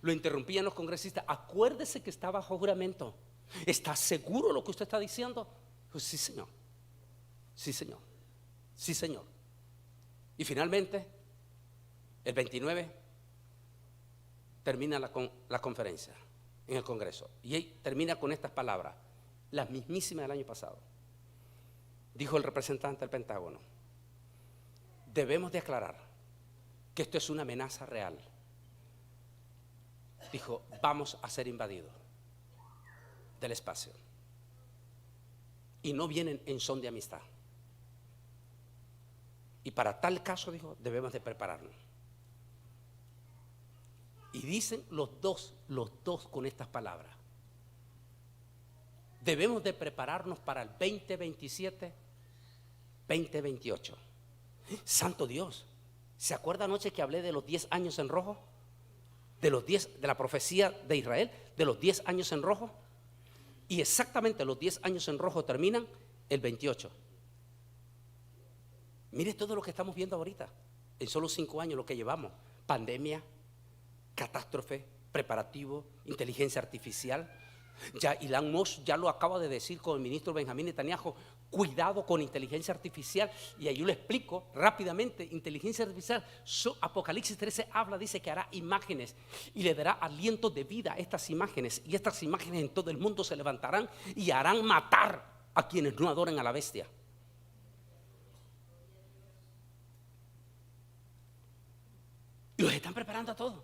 Lo interrumpían los congresistas, acuérdese que está bajo juramento. ¿Está seguro de lo que usted está diciendo? Pues sí, señor. Sí, señor. Sí, señor. Y finalmente, el 29, termina la conferencia en el Congreso. Y ahí termina con estas palabras, las mismísimas del año pasado. Dijo el representante del Pentágono: debemos de aclarar que esto es una amenaza real. Dijo, vamos a ser invadidos del espacio. Y no vienen en son de amistad. Y para tal caso, dijo, debemos de prepararnos. Y dicen los dos con estas palabras: debemos de prepararnos para el 2027, 2028. Santo Dios, ¿se acuerda anoche que hablé de los 10 años en rojo? De la profecía de Israel, de los 10 años en rojo. Y exactamente los 10 años en rojo terminan el 28. Mire todo lo que estamos viendo ahorita, en solo 5 años lo que llevamos: pandemia, catástrofe, preparativo, inteligencia artificial. Ya Elon Musk ya lo acaba de decir con el ministro Benjamín Netanyahu: cuidado con inteligencia artificial. Y ahí yo le explico rápidamente. Inteligencia artificial, Apocalipsis 13 habla, dice que hará imágenes y le dará aliento de vida a estas imágenes, y estas imágenes en todo el mundo se levantarán y harán matar a quienes no adoren a la bestia. Y los están preparando a todo.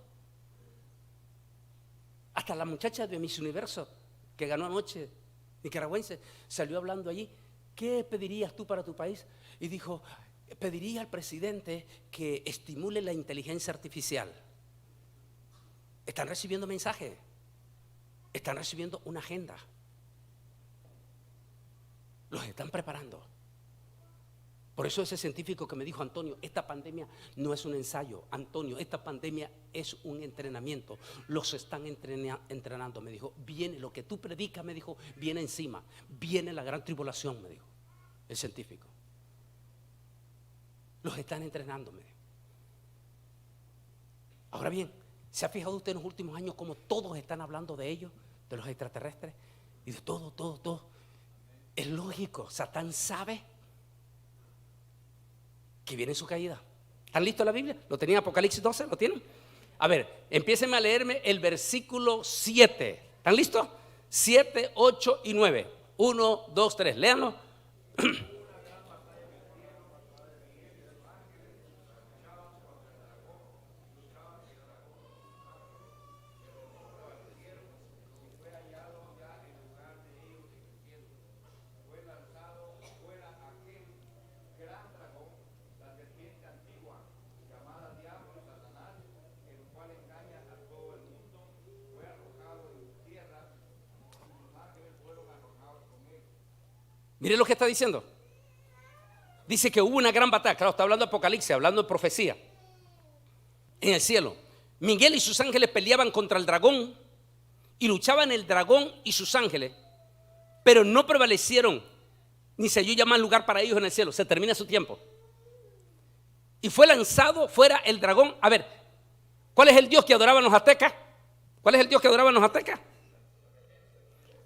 Hasta la muchacha de Miss Universo que ganó anoche, nicaragüense, salió hablando allí. ¿Qué pedirías tú para tu país? Y dijo, pediría al presidente que estimule la inteligencia artificial. Están recibiendo mensajes, están recibiendo una agenda, los están preparando. Por eso ese científico que me dijo, Antonio, esta pandemia no es un ensayo, Antonio, esta pandemia es un entrenamiento, los están entrenando. Me dijo, viene lo que tú predicas, me dijo, viene encima, viene la gran tribulación, me dijo el científico. Los están entrenando, me dijo. Ahora bien, ¿se ha fijado usted en los últimos años cómo todos están hablando de ellos, de los extraterrestres y de todo? Es lógico, Satán sabe que viene su caída. ¿Están listos la Biblia? ¿Lo tenían Apocalipsis 12? ¿Lo tienen? A ver, empiecen a leerme el versículo 7. ¿Están listos? 7, 8 y 9. 1, 2, 3. Léanlo. Mire lo que está diciendo. Dice que hubo una gran batalla. Claro, está hablando de Apocalipsis, hablando de profecía. En el cielo, Miguel y sus ángeles peleaban contra el dragón, y luchaban el dragón y sus ángeles, pero no prevalecieron, ni se halló ya más lugar para ellos en el cielo. Se termina su tiempo. Y fue lanzado fuera el dragón. A ver, ¿cuál es el dios que adoraban los aztecas? ¿Cuál es el dios que adoraban los aztecas?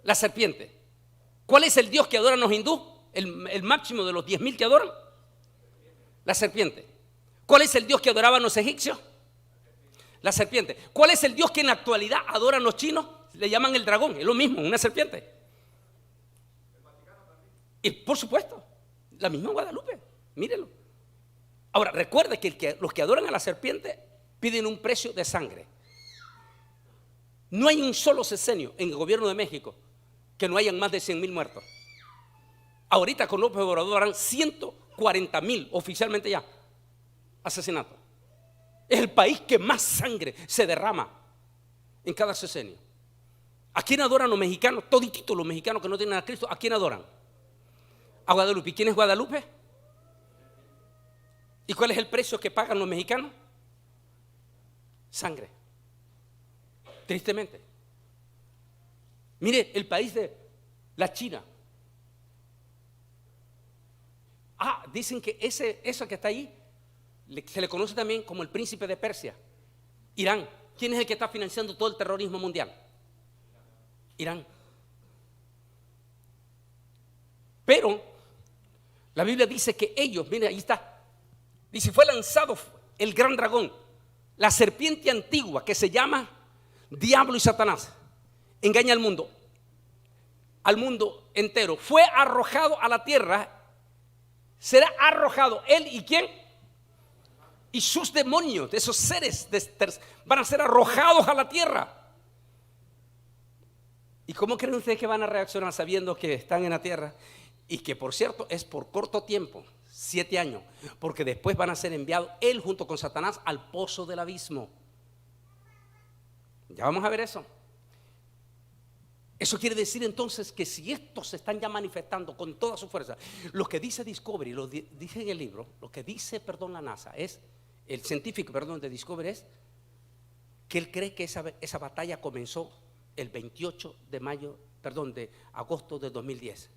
La serpiente. ¿Cuál es el dios que adoran los hindúes? El máximo de los 10,000 que adoran. La serpiente. ¿Cuál es el Dios que adoraban los egipcios? La serpiente. ¿Cuál es el Dios que en la actualidad adoran los chinos? Le llaman el dragón, es lo mismo, una serpiente. Y por supuesto, la misma Guadalupe, mírenlo. Ahora, recuerde que los que adoran a la serpiente piden un precio de sangre. No hay un solo sexenio en el gobierno de México que no hayan más de 100,000 muertos. Ahorita con López Obrador harán 140,000 oficialmente ya asesinatos. Es el país que más sangre se derrama en cada sexenio. ¿A quién adoran los mexicanos? Todititos los mexicanos que no tienen a Cristo, ¿a quién adoran? A Guadalupe. ¿Y quién es Guadalupe? ¿Y cuál es el precio que pagan los mexicanos? Sangre. Tristemente. Mire, el país de la China. Dicen que eso que está ahí se le conoce también como el príncipe de Persia. Irán. ¿Quién es el que está financiando todo el terrorismo mundial? Irán. Pero la Biblia dice que ellos, mire, ahí está. Dice, fue lanzado el gran dragón, la serpiente antigua que se llama Diablo y Satanás. Engaña al mundo entero. Fue arrojado a la tierra. Será arrojado él y quién, y sus demonios, esos seres van a ser arrojados a la tierra. ¿Y cómo creen ustedes que van a reaccionar sabiendo que están en la tierra? Y que por cierto es por corto tiempo, 7 años, porque después van a ser enviados él junto con Satanás al pozo del abismo. Ya vamos a ver eso. Eso quiere decir entonces que si estos se están ya manifestando con toda su fuerza, lo que dice Discovery, lo dice en el libro, lo que dice, la NASA, es, el científico, de Discovery es que él cree que esa batalla comenzó el 28 de agosto de 2010.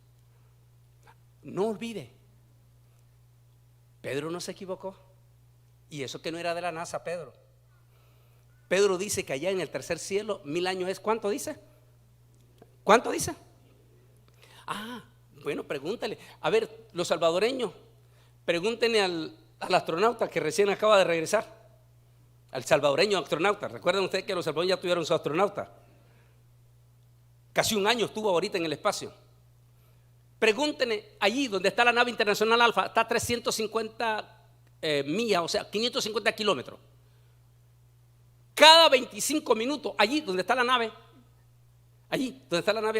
No olvide, Pedro no se equivocó, y eso que no era de la NASA, Pedro. Pedro dice que allá en el tercer cielo, 1000 años es, ¿cuánto dice? ¿Cuánto dice? Bueno, pregúntale. A ver, los salvadoreños, pregúntenle al astronauta que recién acaba de regresar, al salvadoreño astronauta. Recuerden ustedes que los salvadoreños ya tuvieron su astronauta. Casi 1 año estuvo ahorita en el espacio. Pregúntenle allí donde está la nave internacional Alfa, está a 350 millas, o sea, 550 kilómetros. Cada 25 minutos, allí donde está la nave,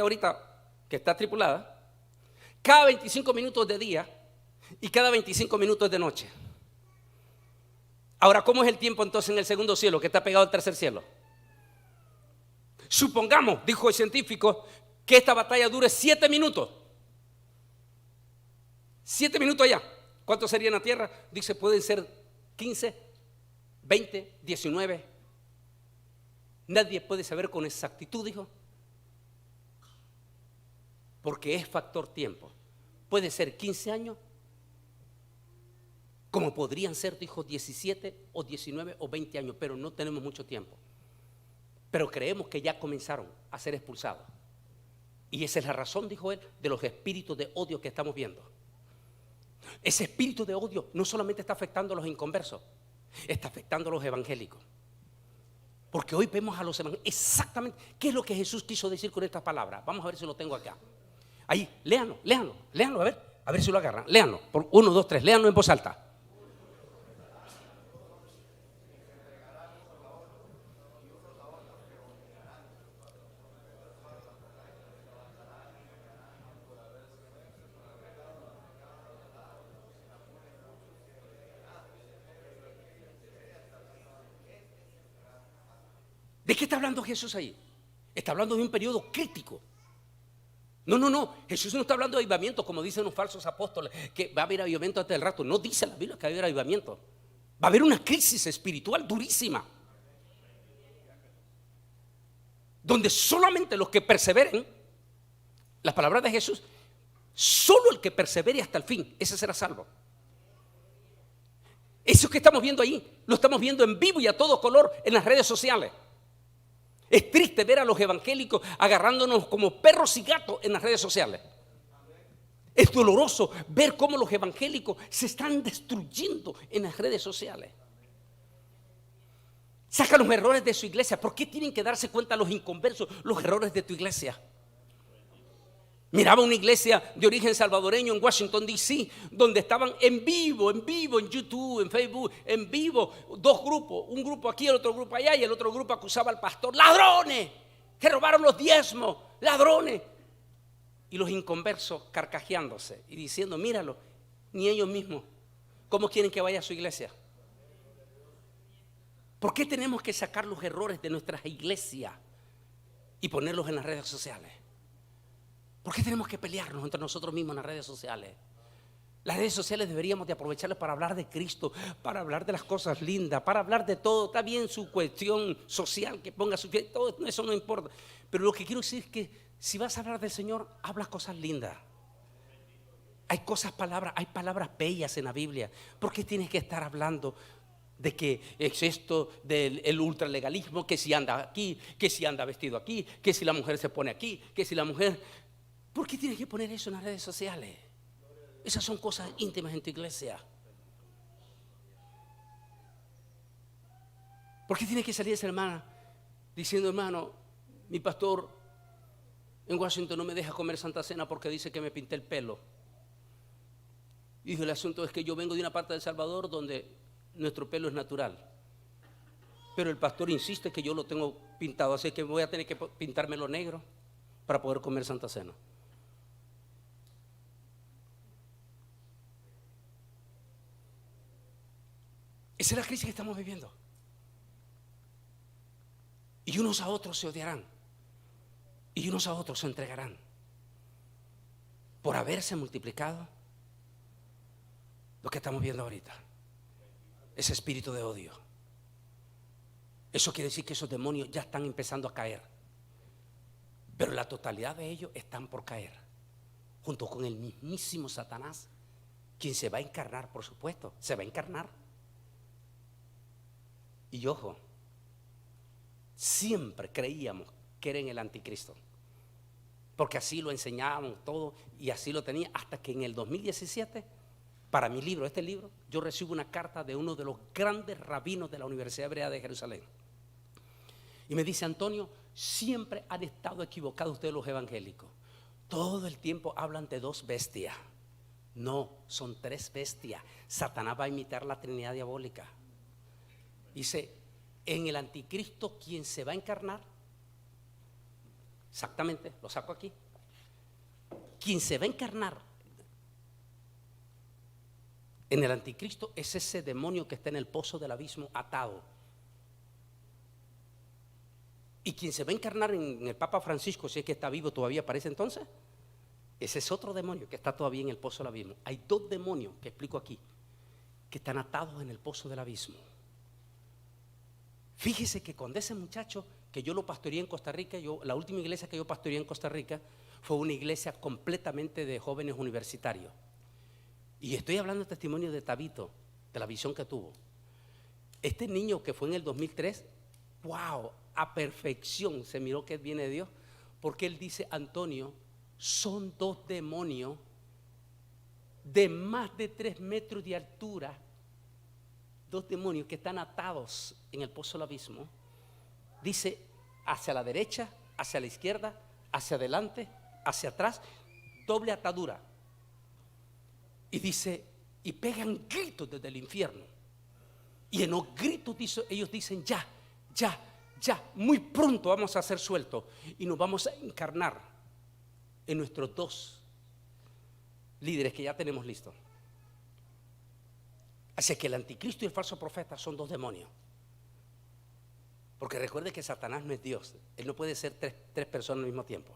ahorita que está tripulada, cada 25 minutos de día y cada 25 minutos de noche. Ahora, ¿cómo es el tiempo entonces en el segundo cielo que está pegado al tercer cielo? Supongamos, dijo el científico, que esta batalla dure 7 minutos. 7 minutos allá. ¿Cuánto sería en la tierra? Dice, pueden ser 15, 20, 19. Nadie puede saber con exactitud, dijo. Porque es factor tiempo. Puede ser 15 años, como podrían ser, dijo, 17 o 19 o 20 años, pero no tenemos mucho tiempo. Pero creemos que ya comenzaron a ser expulsados. Y esa es la razón, dijo él, de los espíritus de odio que estamos viendo. Ese espíritu de odio no solamente está afectando a los inconversos, está afectando a los evangélicos. Porque hoy vemos a los evangélicos exactamente qué es lo que Jesús quiso decir con estas palabras. Vamos a ver si lo tengo acá. Ahí, léanlo, a ver si lo agarran. Léanlo, por 1, 2, 3, léanlo en voz alta. ¿De qué está hablando Jesús ahí? Está hablando de un periodo crítico. No, Jesús no está hablando de avivamiento como dicen los falsos apóstoles, que va a haber avivamiento hasta el rato. No dice la Biblia que va a haber avivamiento. Va a haber una crisis espiritual durísima, donde solamente los que perseveren, las palabras de Jesús, solo el que persevere hasta el fin, ese será salvo. Eso que estamos viendo ahí, lo estamos viendo en vivo y a todo color en las redes sociales. Es triste ver a los evangélicos agarrándonos como perros y gatos en las redes sociales. Es doloroso ver cómo los evangélicos se están destruyendo en las redes sociales. Saca los errores de su iglesia. ¿Por qué tienen que darse cuenta los inconversos los errores de tu iglesia? Miraba una iglesia de origen salvadoreño en Washington, D.C., donde estaban en vivo, en YouTube, en Facebook, en vivo, dos grupos, un grupo aquí, el otro grupo allá, y el otro grupo acusaba al pastor: ladrones, que robaron los diezmos, ladrones. Y los inconversos carcajeándose y diciendo: míralo, ni ellos mismos, ¿cómo quieren que vaya a su iglesia? ¿Por qué tenemos que sacar los errores de nuestras iglesias y ponerlos en las redes sociales? ¿Por qué tenemos que pelearnos entre nosotros mismos en las redes sociales? Las redes sociales deberíamos de aprovecharlas para hablar de Cristo, para hablar de las cosas lindas, para hablar de todo. Está bien su cuestión social, que ponga su... todo eso no importa. Pero lo que quiero decir es que si vas a hablar del Señor, habla cosas lindas. Hay palabras bellas en la Biblia. ¿Por qué tienes que estar hablando de que es esto del ultralegalismo, que si anda aquí, que si anda vestido aquí, que si la mujer se pone aquí, que si la mujer... ¿Por qué tienes que poner eso en las redes sociales? Esas son cosas íntimas en tu iglesia. ¿Por qué tiene que salir esa hermana diciendo: hermano, mi pastor en Washington no me deja comer Santa Cena porque dice que me pinté el pelo? Y dijo: el asunto es que yo vengo de una parte de El Salvador donde nuestro pelo es natural, pero el pastor insiste que yo lo tengo pintado, así que voy a tener que pintármelo negro para poder comer Santa Cena. Esa es la crisis que estamos viviendo. Y unos a otros se odiarán, y unos a otros se entregarán por haberse multiplicado lo que estamos viendo ahorita, ese espíritu de odio. Eso quiere decir que esos demonios ya están empezando a caer, pero la totalidad de ellos están por caer, junto con el mismísimo Satanás, quien se va a encarnar, por supuesto, se va a encarnar. Y ojo, siempre creíamos que era en el anticristo, porque así lo enseñábamos todo y así lo tenía, hasta que en el 2017, para mi libro, este libro, yo recibo una carta de uno de los grandes rabinos de la Universidad Hebrea de Jerusalén. Y me dice: Antonio, siempre han estado equivocados ustedes los evangélicos. Todo el tiempo hablan de dos bestias. No, son tres bestias. Satanás va a imitar la Trinidad diabólica. Dice: en el anticristo, quien se va a encarnar, exactamente, lo saco aquí, quien se va a encarnar en el anticristo es ese demonio que está en el pozo del abismo atado. Y quien se va a encarnar en el Papa Francisco, si es que está vivo todavía para ese entonces, ese es otro demonio que está todavía en el pozo del abismo. Hay dos demonios que explico aquí, que están atados en el pozo del abismo. Fíjese que cuando ese muchacho, que yo lo pastoreé en Costa Rica, la última iglesia que yo pastoreé en Costa Rica fue una iglesia completamente de jóvenes universitarios. Y estoy hablando de testimonio de Tabito, de la visión que tuvo. Este niño que fue en el 2003, wow, a perfección se miró que viene de Dios, porque él dice: Antonio, son dos demonios de más de 3 metros de altura, dos demonios que están atados en el pozo del abismo. Dice: hacia la derecha, hacia la izquierda, hacia adelante, hacia atrás, doble atadura. Y dice, y pegan gritos desde el infierno. Y en los gritos ellos dicen: ya, muy pronto vamos a ser sueltos y nos vamos a encarnar en nuestros dos líderes que ya tenemos listos. Así que el anticristo y el falso profeta son dos demonios. Porque recuerde que Satanás no es Dios. Él no puede ser tres personas al mismo tiempo.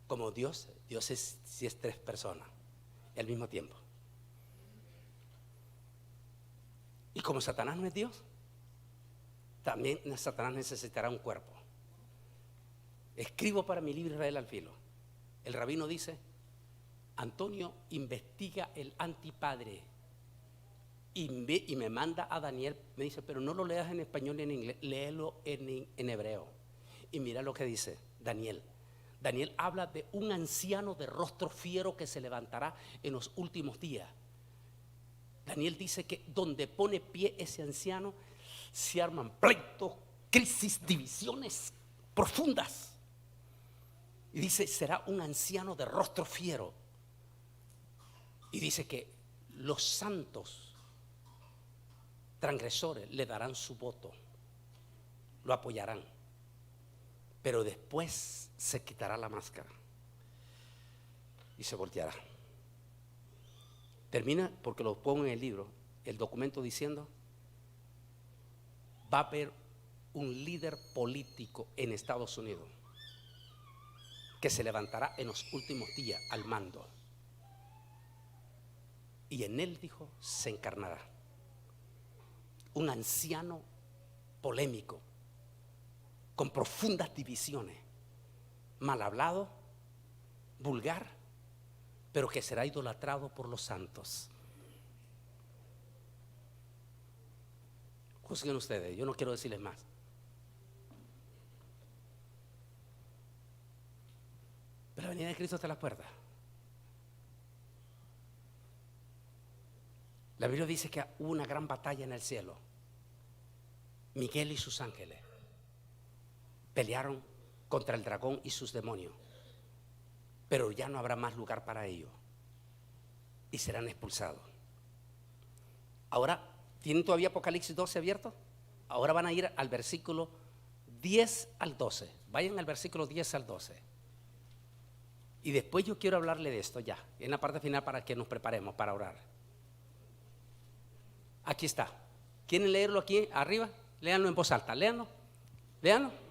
Como Dios sí es 3 personas al mismo tiempo. Y como Satanás no es Dios, también Satanás necesitará un cuerpo. Escribo para mi libro Israel al filo. El rabino dice: Antonio investiga el antipadre y me manda a Daniel. Me dice: pero no lo leas en español ni en inglés, léelo en hebreo. Y mira lo que dice Daniel. Daniel habla de un anciano de rostro fiero que se levantará en los últimos días. Daniel dice que donde pone pie ese anciano se arman pleitos, crisis, divisiones profundas. Y dice, será un anciano de rostro fiero. Y dice que los santos transgresores le darán su voto, lo apoyarán, pero después se quitará la máscara y se volteará. Termina, porque lo pongo en el libro, el documento diciendo: va a haber un líder político en Estados Unidos que se levantará en los últimos días al mando, y en él, dijo, se encarnará un anciano polémico, con profundas divisiones, mal hablado, vulgar, pero que será idolatrado por los santos. Juzguen ustedes, yo no quiero decirles más. Pero la venida de Cristo está a la puerta. La Biblia dice que hubo una gran batalla en el cielo. Miguel y sus ángeles pelearon contra el dragón y sus demonios, pero ya no habrá más lugar para ellos y serán expulsados. Ahora, ¿tienen todavía Apocalipsis 12 abierto? Ahora van a ir al versículo 10 al 12. Vayan al versículo 10 al 12. Y después yo quiero hablarle de esto ya, en la parte final, para que nos preparemos para orar. Aquí está. ¿Quieren leerlo aquí arriba? Léanlo en voz alta, léanlo. Léanlo.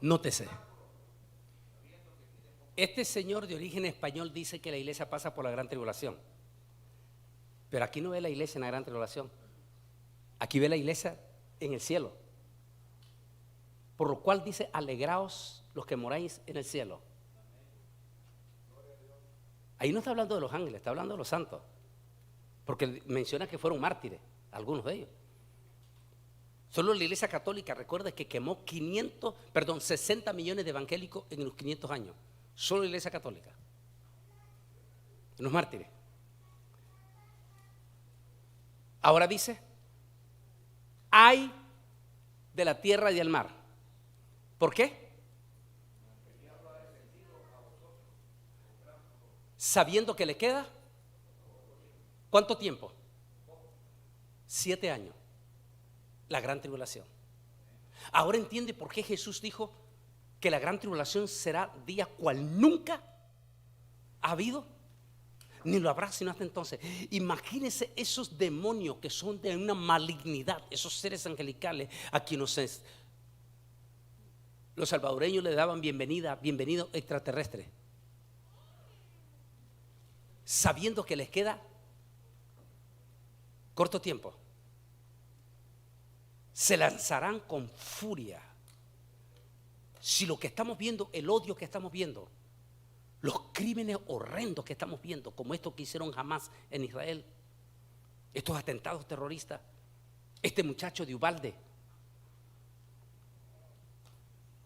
Nótese. Este señor de origen español dice que la iglesia pasa por la gran tribulación, pero aquí no ve la iglesia en la gran tribulación. Aquí ve la iglesia en el cielo. Por lo cual dice: alegraos los que moráis en el cielo. Ahí no está hablando de los ángeles, está hablando de los santos, porque menciona que fueron mártires, algunos de ellos. Solo la iglesia católica, recuerda que quemó 60 millones de evangélicos en los 500 años. Solo la iglesia católica, los mártires. Ahora dice: ay de la tierra y del mar. ¿Por qué? Sabiendo que le queda ¿cuánto tiempo? 7 años, la gran tribulación. Ahora entiende por qué Jesús dijo que la gran tribulación será día cual nunca ha habido, ni lo habrá sino hasta entonces. Imagínense esos demonios que son de una malignidad, esos seres angelicales a quienes los salvadoreños le daban bienvenido extraterrestre, sabiendo que les queda corto tiempo. Se lanzarán con furia. Si lo que estamos viendo, el odio que estamos viendo, los crímenes horrendos que estamos viendo, como estos que hicieron Hamas en Israel, estos atentados terroristas, este muchacho de Uvalde,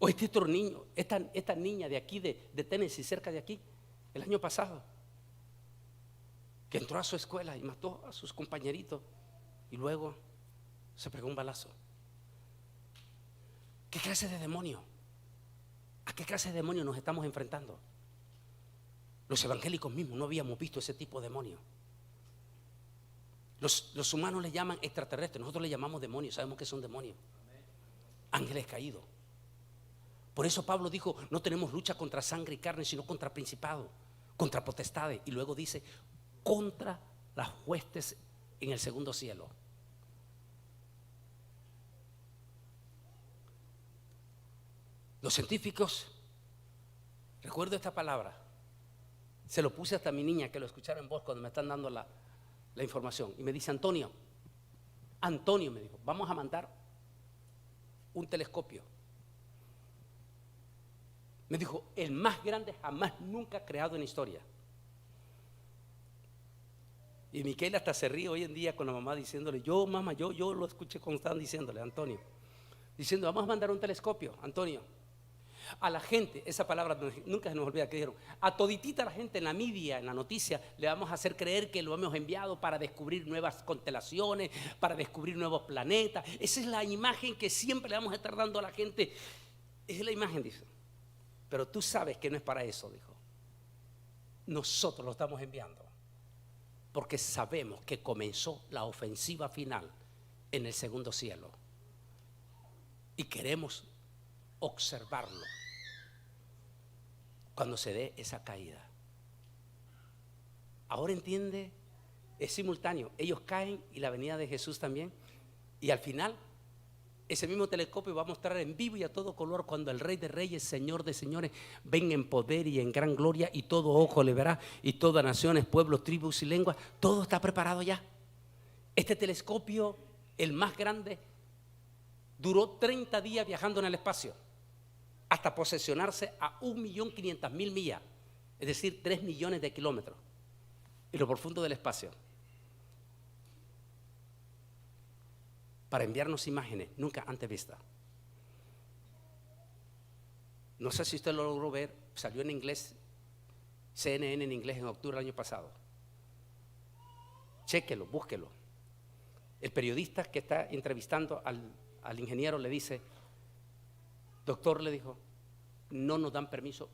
o este otro niño, esta niña de aquí, de Tennessee, cerca de aquí, el año pasado, que entró a su escuela y mató a sus compañeritos y luego se pegó un balazo. ¿Qué clase de demonio? ¿A qué clase de demonio nos estamos enfrentando? Los evangélicos mismos no habíamos visto ese tipo de demonio. Los humanos le llaman extraterrestres, nosotros le llamamos demonios, sabemos que son demonios, ángeles caídos. Por eso Pablo dijo: no tenemos lucha contra sangre y carne, sino contra principados, contra potestades. Y luego dice: contra las huestes en el segundo cielo. Los científicos, recuerdo esta palabra, se lo puse hasta a mi niña que lo escuchara en voz cuando me están dando la información, y me dice: Antonio, me dijo, vamos a mandar un telescopio. Me dijo, el más grande jamás nunca creado en la historia. Y Miquela hasta se ríe hoy en día con la mamá diciéndole: yo lo escuché cuando estaban diciéndole a Antonio, diciendo: vamos a mandar un telescopio, Antonio. A la gente, esa palabra nunca se nos olvida que dijeron, a toditita la gente en la media, en la noticia, le vamos a hacer creer que lo hemos enviado para descubrir nuevas constelaciones, para descubrir nuevos planetas. Esa es la imagen que siempre le vamos a estar dando a la gente. Esa es la imagen, dice. Pero tú sabes que no es para eso, dijo. Nosotros lo estamos enviando porque sabemos que comenzó la ofensiva final en el segundo cielo y queremos observarlo cuando se dé esa caída. Ahora entiende, es simultáneo, ellos caen y la venida de Jesús también, y al final ese mismo telescopio va a mostrar en vivo y a todo color cuando el Rey de Reyes, Señor de Señores, venga en poder y en gran gloria, y todo ojo le verá, y todas naciones, pueblos, tribus y lenguas. Todo está preparado ya. Este telescopio, el más grande, duró 30 días viajando en el espacio hasta posesionarse a 1.500.000 millas, es decir, 3 millones de kilómetros en lo profundo del espacio, para enviarnos imágenes nunca antes vistas. No sé si usted lo logró ver, salió en inglés, CNN en inglés en octubre del año pasado. Chéquelo, búsquelo. El periodista que está entrevistando al ingeniero le dice: doctor, le dijo, no nos dan permiso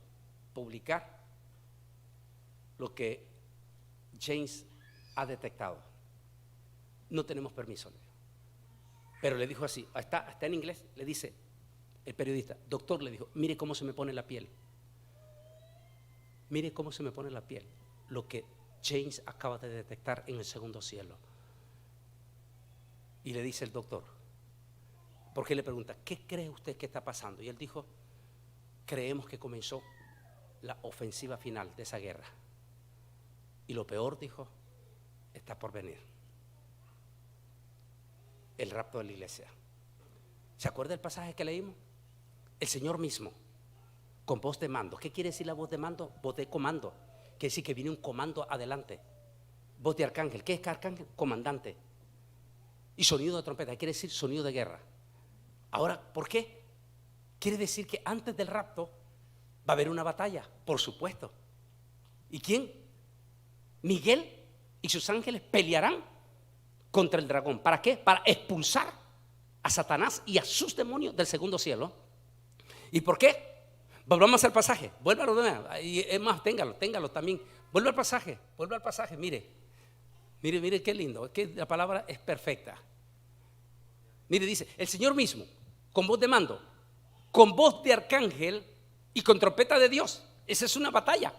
publicar lo que James ha detectado. No tenemos permiso, le dijo. Pero le dijo así, está en inglés, le dice el periodista: doctor, le dijo, mire cómo se me pone la piel. Mire cómo se me pone la piel lo que James acaba de detectar en el segundo cielo. Y le dice el doctor, porque le pregunta: ¿qué cree usted que está pasando? Y él dijo: creemos que comenzó la ofensiva final de esa guerra. Y lo peor, dijo, está por venir. El rapto de la iglesia. ¿Se acuerda del pasaje que leímos? El Señor mismo, con voz de mando. ¿Qué quiere decir la voz de mando? Voz de comando. Quiere decir que viene un comando adelante. Voz de arcángel. ¿Qué es arcángel? Comandante. Y sonido de trompeta, quiere decir sonido de guerra. Ahora, ¿por qué? Quiere decir que antes del rapto va a haber una batalla, por supuesto. ¿Y quién? Miguel y sus ángeles pelearán contra el dragón. ¿Para qué? Para expulsar a Satanás y a sus demonios del segundo cielo. ¿Y por qué? Volvamos al pasaje. Vuélvalo, y es más, téngalo también. Vuelve al pasaje, mire qué lindo, es que la palabra es perfecta. Mire, dice, el Señor mismo, con voz de mando, con voz de arcángel y con trompeta de Dios. Esa es una batalla.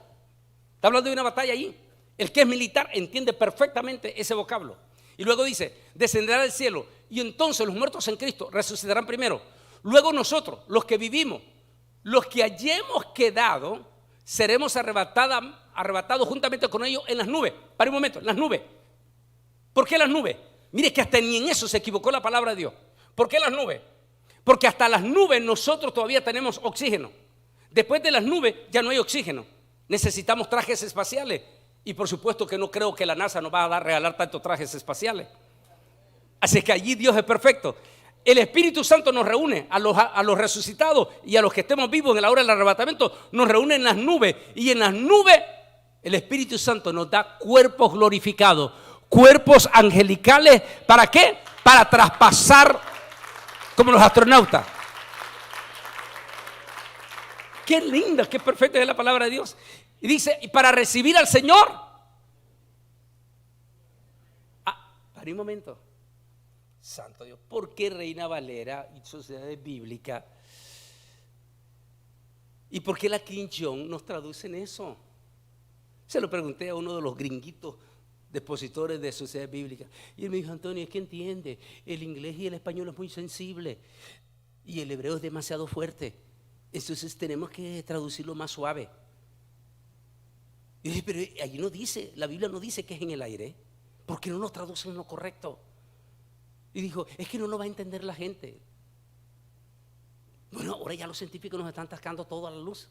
Está hablando de una batalla allí. El que es militar entiende perfectamente ese vocablo. Y luego dice, descenderá del cielo, y entonces los muertos en Cristo resucitarán primero. Luego nosotros, los que vivimos, los que hayamos quedado, seremos arrebatados juntamente con ellos en las nubes. Para un momento, en las nubes. ¿Por qué las nubes? Mire que hasta ni en eso se equivocó la palabra de Dios. ¿Por qué las nubes? Porque hasta las nubes nosotros todavía tenemos oxígeno. Después de las nubes ya no hay oxígeno. Necesitamos trajes espaciales. Y por supuesto que no creo que la NASA nos va a regalar tantos trajes espaciales. Así que allí Dios es perfecto. El Espíritu Santo nos reúne a los resucitados y a los que estemos vivos en la hora del arrebatamiento. Nos reúne en las nubes. Y en las nubes el Espíritu Santo nos da cuerpos glorificados, cuerpos angelicales. ¿Para qué? Para traspasar como los astronautas. Qué linda, qué perfecta es la palabra de Dios. Y dice, y para recibir al Señor. Para un momento. Santo Dios, ¿por qué Reina Valera y Sociedades Bíblicas? ¿Y por qué la King James nos traducen eso? Se lo pregunté a uno de los gringuitos depositores de sociedad bíblica. Y él me dijo: Antonio, es que entiende, el inglés y el español es muy sensible y el hebreo es demasiado fuerte, entonces tenemos que traducirlo más suave. Y dije: pero allí no dice, la Biblia no dice que es en el aire, ¿por qué no lo traducen lo correcto? Y dijo: es que no lo va a entender la gente. Bueno, ahora ya los científicos nos están sacando todo a la luz,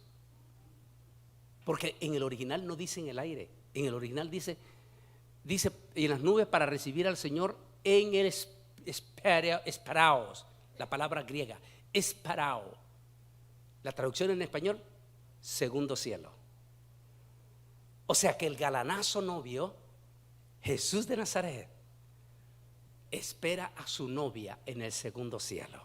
porque en el original no dice en el aire, en el original dice en las nubes para recibir al Señor en el esperaos, la palabra griega, esperao. La traducción en español, segundo cielo. O sea que el galanazo novio, Jesús de Nazaret, espera a su novia en el segundo cielo.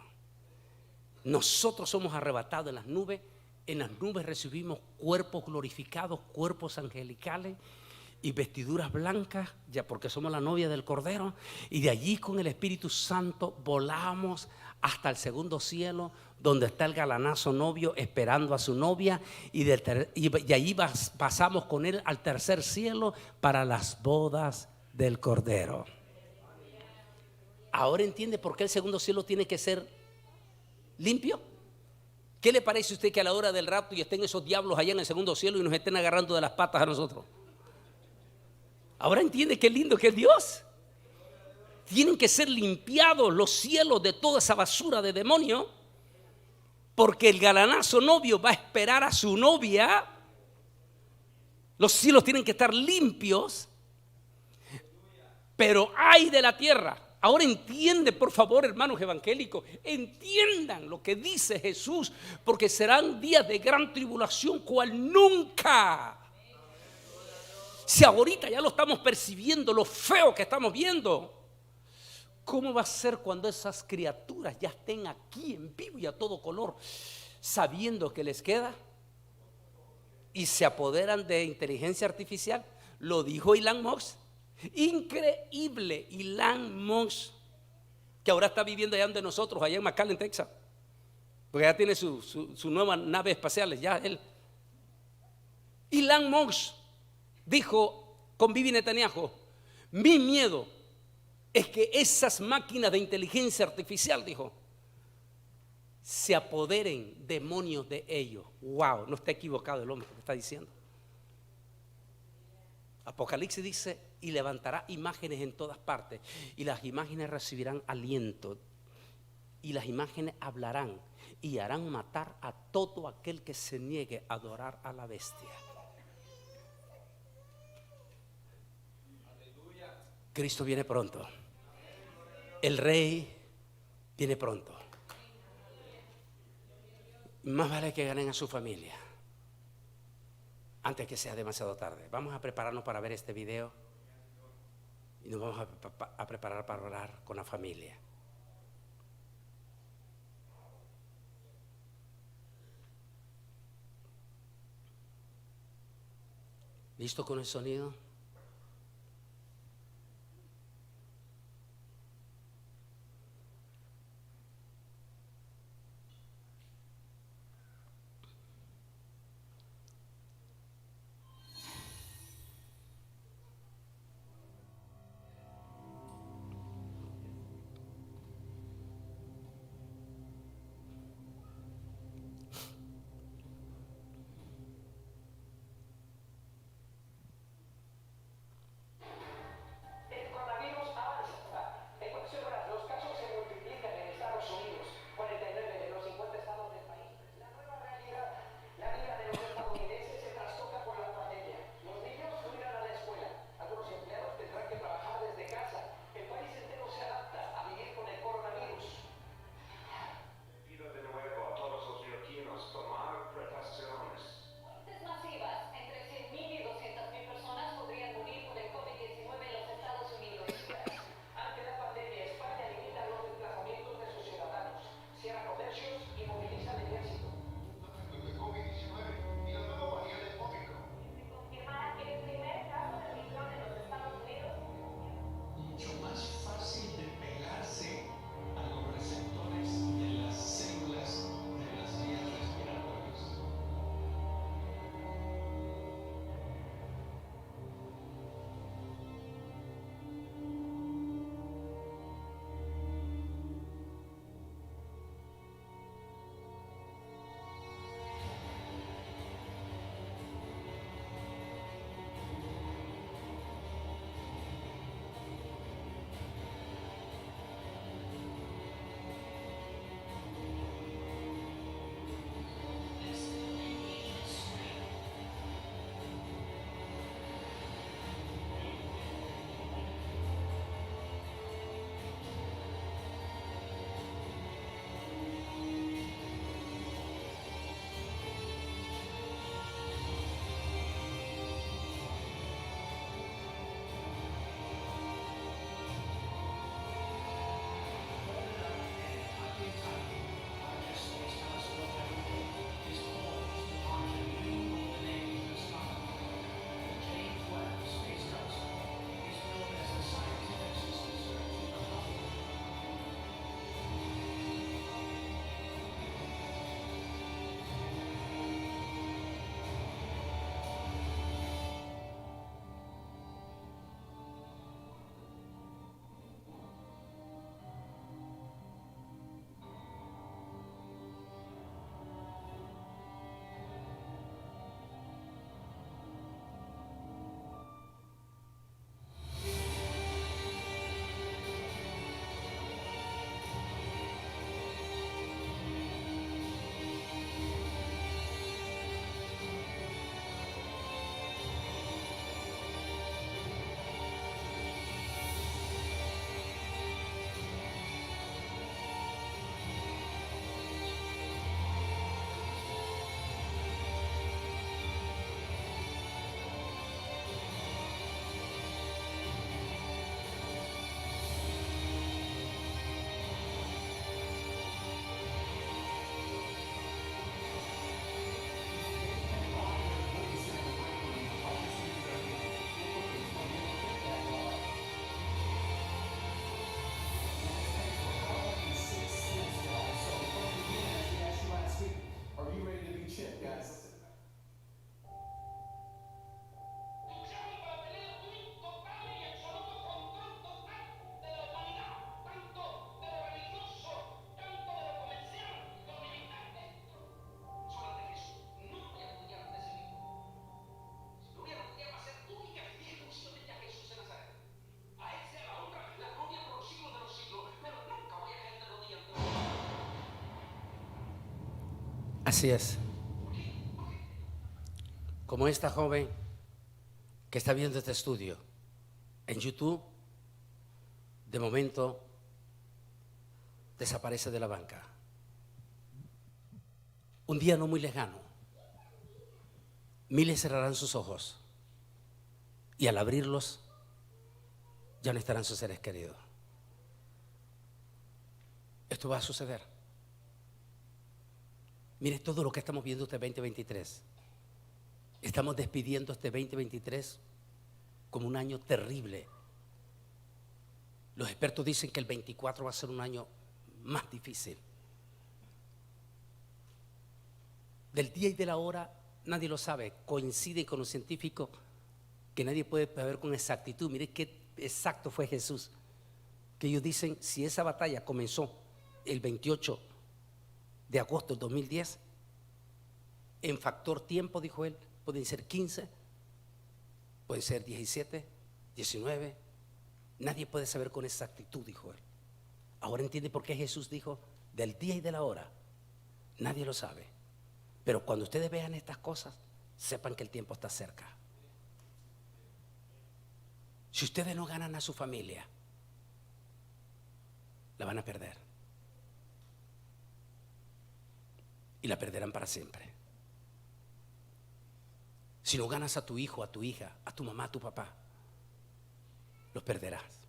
Nosotros somos arrebatados en las nubes. En las nubes recibimos cuerpos glorificados, cuerpos angelicales y vestiduras blancas, ya porque somos la novia del Cordero. Y de allí con el Espíritu Santo volamos hasta el segundo cielo, donde está el galanazo novio esperando a su novia. Y de allí pasamos con él al tercer cielo para las bodas del Cordero. Ahora entiende por qué el segundo cielo tiene que ser limpio. ¿Qué le parece a usted que a la hora del rapto y estén esos diablos allá en el segundo cielo y nos estén agarrando de las patas a nosotros? Ahora entiende qué lindo que es Dios. Tienen que ser limpiados los cielos de toda esa basura de demonio, porque el galanazo novio va a esperar a su novia. Los cielos tienen que estar limpios, pero ay de la tierra. Ahora entiende, por favor, hermanos evangélicos, entiendan lo que dice Jesús, porque serán días de gran tribulación cual nunca. Si ahorita ya lo estamos percibiendo, lo feo que estamos viendo, ¿cómo va a ser cuando esas criaturas ya estén aquí en vivo y a todo color, sabiendo que les queda y se apoderan de inteligencia artificial? Lo dijo Elon Musk. Increíble, Elon Musk, que ahora está viviendo allá donde nosotros, allá en McAllen, Texas, porque ya tiene su nueva nave espacial, ya él. Elon Musk dijo con Bibi Netanyahu: mi miedo es que esas máquinas de inteligencia artificial, dijo, se apoderen demonios de ellos. Wow, no está equivocado el hombre que está diciendo. Apocalipsis dice: y levantará imágenes en todas partes, y las imágenes recibirán aliento, y las imágenes hablarán y harán matar a todo aquel que se niegue a adorar a la bestia. Cristo viene pronto. El Rey viene pronto. Más vale que ganen a su familia antes que sea demasiado tarde. Vamos a prepararnos para ver este video y nos vamos a preparar para orar con la familia. ¿Listo con el sonido? Así es. Como esta joven que está viendo este estudio en YouTube, de momento desaparece de la banca. Un día no muy lejano, miles cerrarán sus ojos y al abrirlos ya no estarán sus seres queridos. Esto va a suceder. Mire todo lo que estamos viendo este 2023. Estamos despidiendo este 2023 como un año terrible. Los expertos dicen que el 24 va a ser un año más difícil. Del día y de la hora nadie lo sabe. Coincide con los científicos que nadie puede saber con exactitud. Mire qué exacto fue Jesús. Que ellos dicen, si esa batalla comenzó el 28 de agosto del 2010, en factor tiempo, dijo él, pueden ser 15, pueden ser 17, 19. Nadie puede saber con exactitud, dijo él. Ahora entiende por qué Jesús dijo, del día y de la hora, nadie lo sabe. Pero cuando ustedes vean estas cosas, sepan que el tiempo está cerca. Si ustedes no ganan a su familia, la van a perder. Y la perderán para siempre. Si no ganas a tu hijo, a tu hija, a tu mamá, a tu papá, los perderás.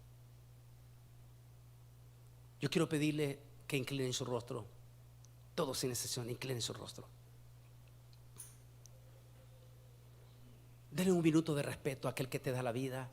Yo quiero pedirle que inclinen su rostro, todos sin excepción, inclinen su rostro. Denle un minuto de respeto a aquel que te da la vida.